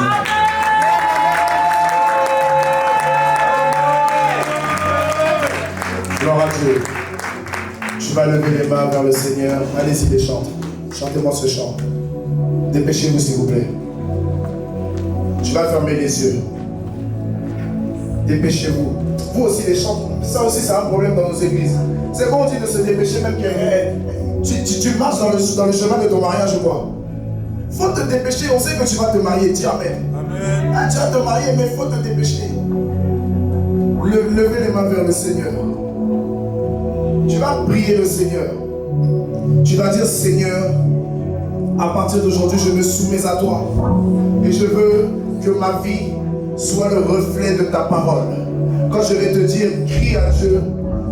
Gloire à Dieu. Tu vas lever les mains vers le Seigneur. Allez-y, les chante. Chantez-moi ce chant. Dépêchez-vous, s'il vous plaît. Tu vas fermer les yeux. Dépêchez-vous. Vous aussi, les chants. Ça aussi, c'est un problème dans nos églises. C'est bon, on dit de se dépêcher, même tu marches dans le chemin de ton mariage, je crois. Faut te dépêcher. On sait que tu vas te marier. Dis Amen. Amen. Ah, tu vas te marier, mais il faut te dépêcher. Levez les mains vers le Seigneur. Tu vas prier le Seigneur. Tu vas dire, Seigneur, à partir d'aujourd'hui, je me soumets à toi. Et je veux que ma vie soit le reflet de ta parole. Quand je vais te dire, crie à Dieu,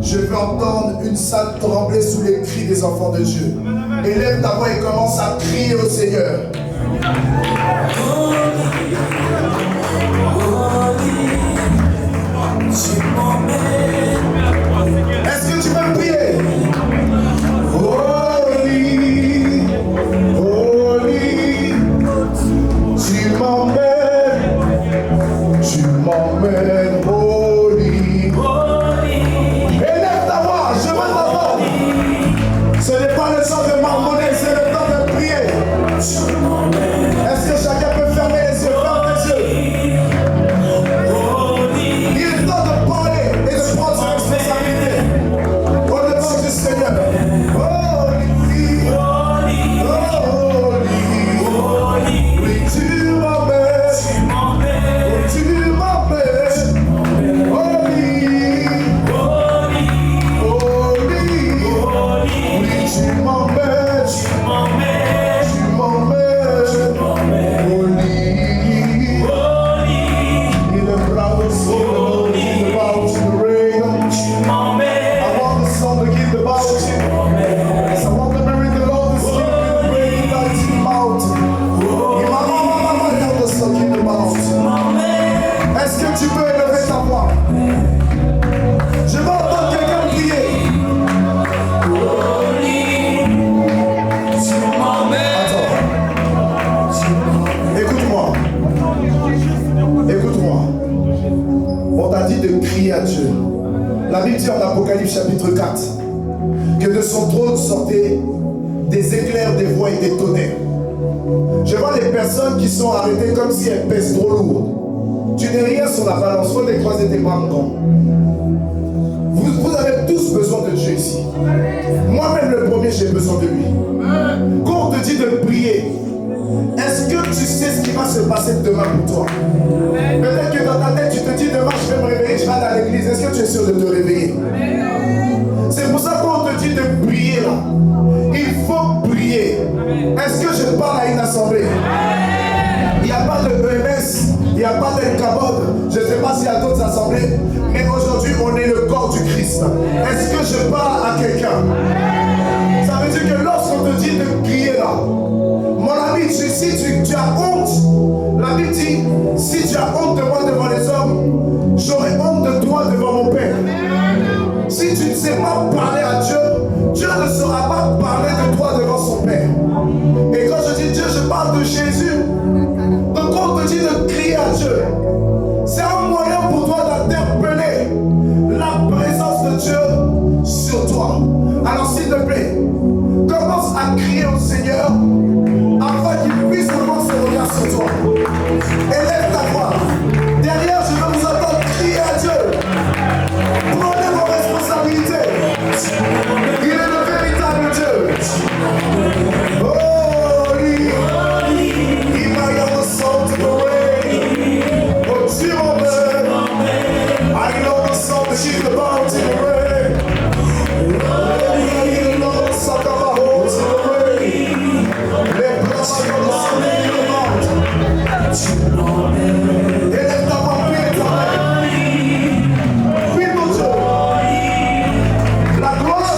Je veux entendre une salle trembler sous les cris des enfants de Dieu. Élève ta voix et commence à crier au Seigneur. Est-ce que tu peux prier? Holy, holy, tu m'emmènes, holy. Élève ta voix, je veux t'entendre. Ce n'est pas le temps de marmonner, c'est le temps de prier. Est-ce que chacun peut fermer les yeux, ferme les yeux? Il est temps de parler et de prendre sa responsabilité au devant du Seigneur. Holy, holy, holy, oui, tu m'emmènes, tu m'emmènes, holy, holy, oui, tu m'emmènes, tu m'emmènes, holy. In the proud soul, in the bow to the rain. I want the sun to give the bow to Yes, I want the memory of the Lord to skip in the rain like to the mountain. In my mama, help the sun keep the mountain. Est-ce que tu peux élever ta voix? Je veux entendre quelqu'un prier. Attends. Écoute-moi. Écoute-moi. On t'a dit de crier à Dieu. La Bible dit en Apocalypse chapitre 4 que de son trône sortaient des éclairs, des voix et des tonnerres. Je vois des personnes qui sont arrêtées comme si elles pèsent trop lourd. Tu n'es rien sur la balance, faut décroiser tes bras encore. Vous avez tous besoin de Dieu ici. Moi-même le premier, j'ai besoin de lui. Quand on te dit de prier, est-ce que tu sais ce qui va se passer demain pour toi? Peut-être que dans ta tête, tu te dis demain, je vais me réveiller, je vais aller à l'église. Est-ce que tu es sûr de te réveiller? C'est pour ça qu'on te dit de prier là. Il faut prier. Est-ce que je parle à une assemblée? Il n'y a pas de EMS, il n'y a pas d'El-Kabod. Je ne sais pas s'il y a d'autres assemblées, mais aujourd'hui, on est le corps du Christ. Est-ce que je parle à quelqu'un? Ça veut dire que lorsqu'on te dit de prier là, mon ami, si tu as honte, la Bible dit, si tu as honte de moi devant les hommes, j'aurai honte de toi devant mon Père. Si tu ne sais pas parler à Dieu, Dieu ne saura pas parler de toi devant son Père. Et quand je dis Dieu, je parle de Jésus. Donc quand on te dit de crier à Dieu, c'est un moyen pour toi d'interpeller la présence de Dieu sur toi. Alors s'il te plaît, commence à crier au Seigneur afin qu'il puisse avoir ses regards sur toi. Élève ta voix. Derrière, je veux vous entendre crier à Dieu. Prenez vos responsabilités. Il est le véritable Dieu. Holy, he might have the song to the rain. Oh, tu m'emmènes. I know the song to keep the bounty in the rain. I know the song of my heart to the rain. Les blancs sont dans le soleil de la vente. Élève ta voix, prie ta main. Prie ton Dieu. La gloire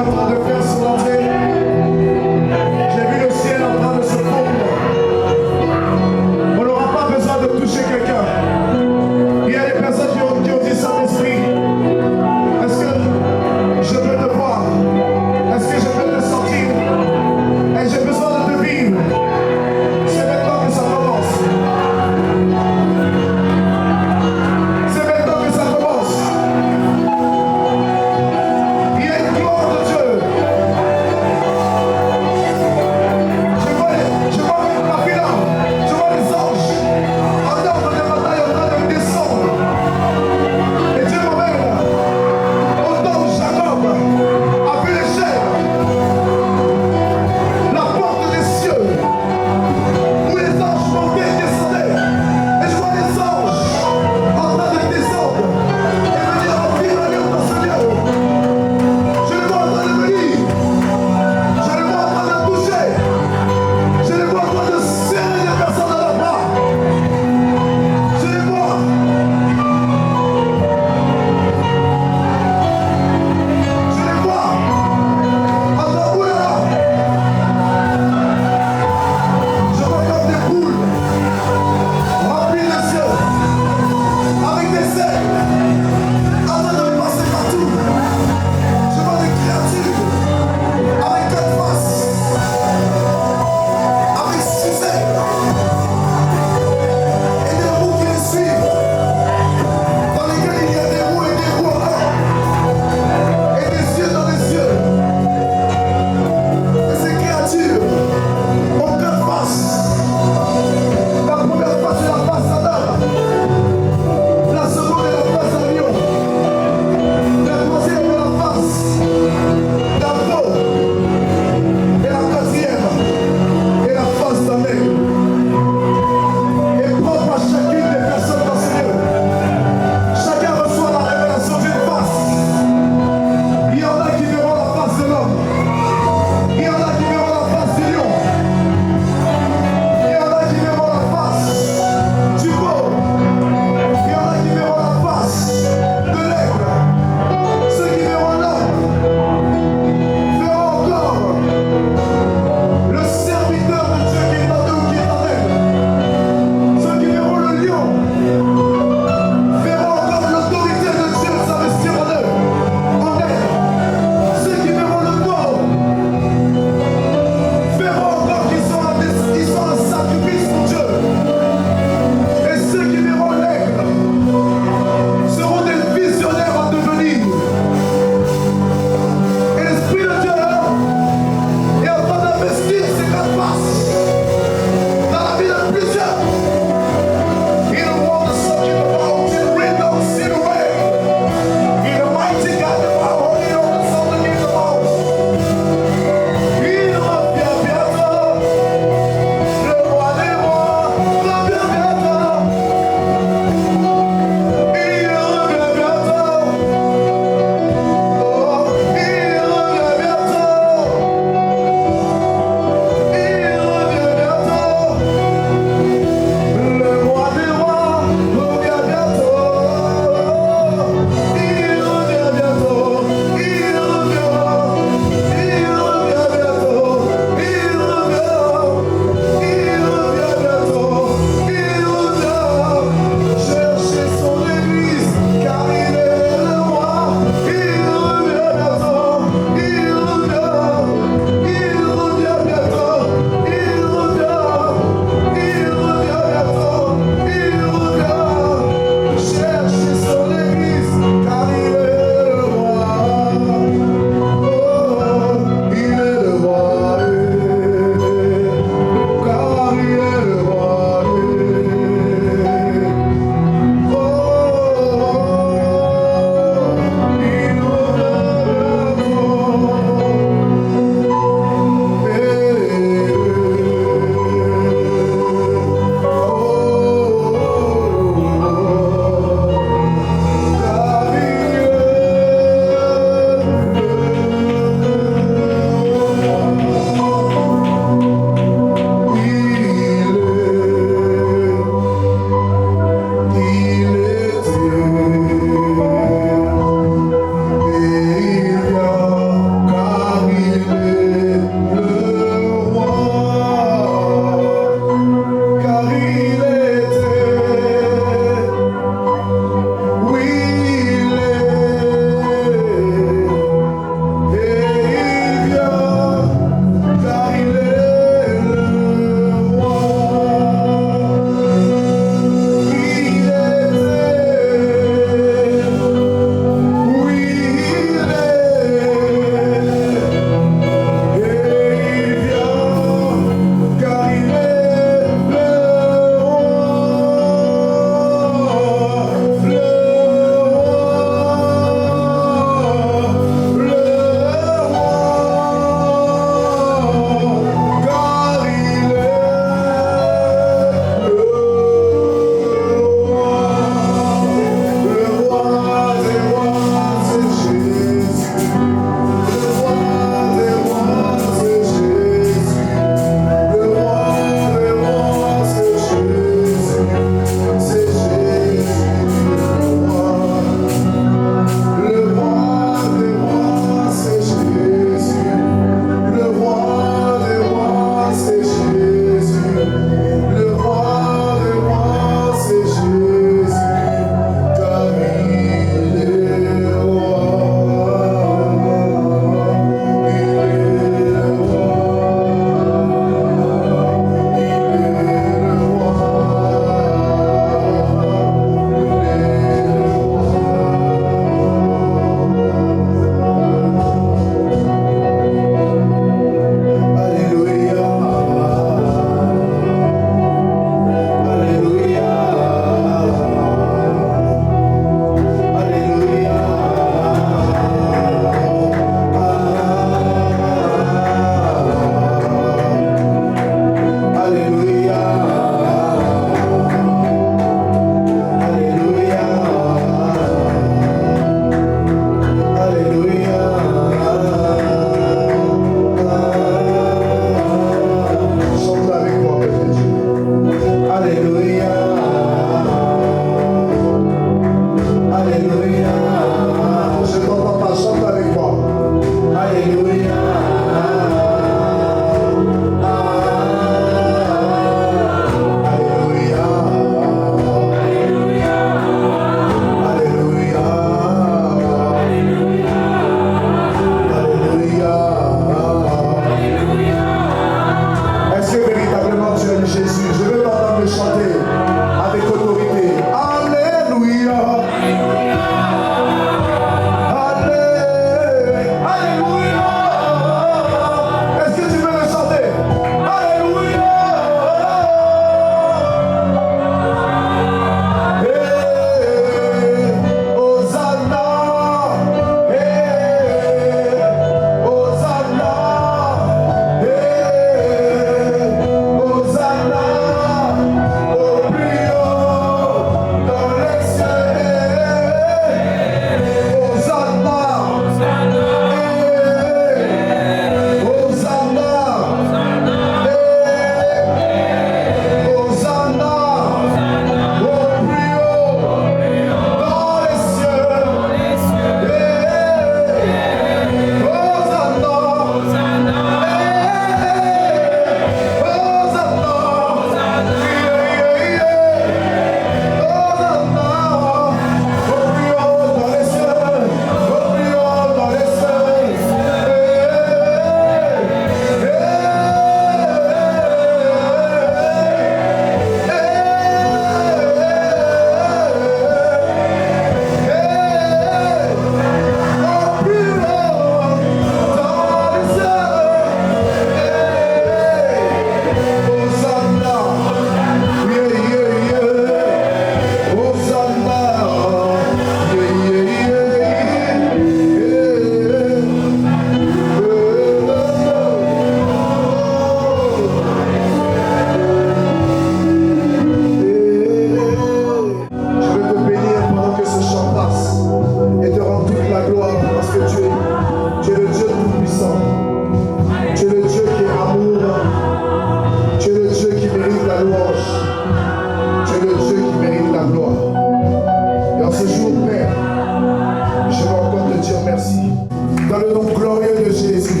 Dans le nom glorieux de Jésus.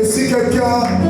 Et si quelqu'un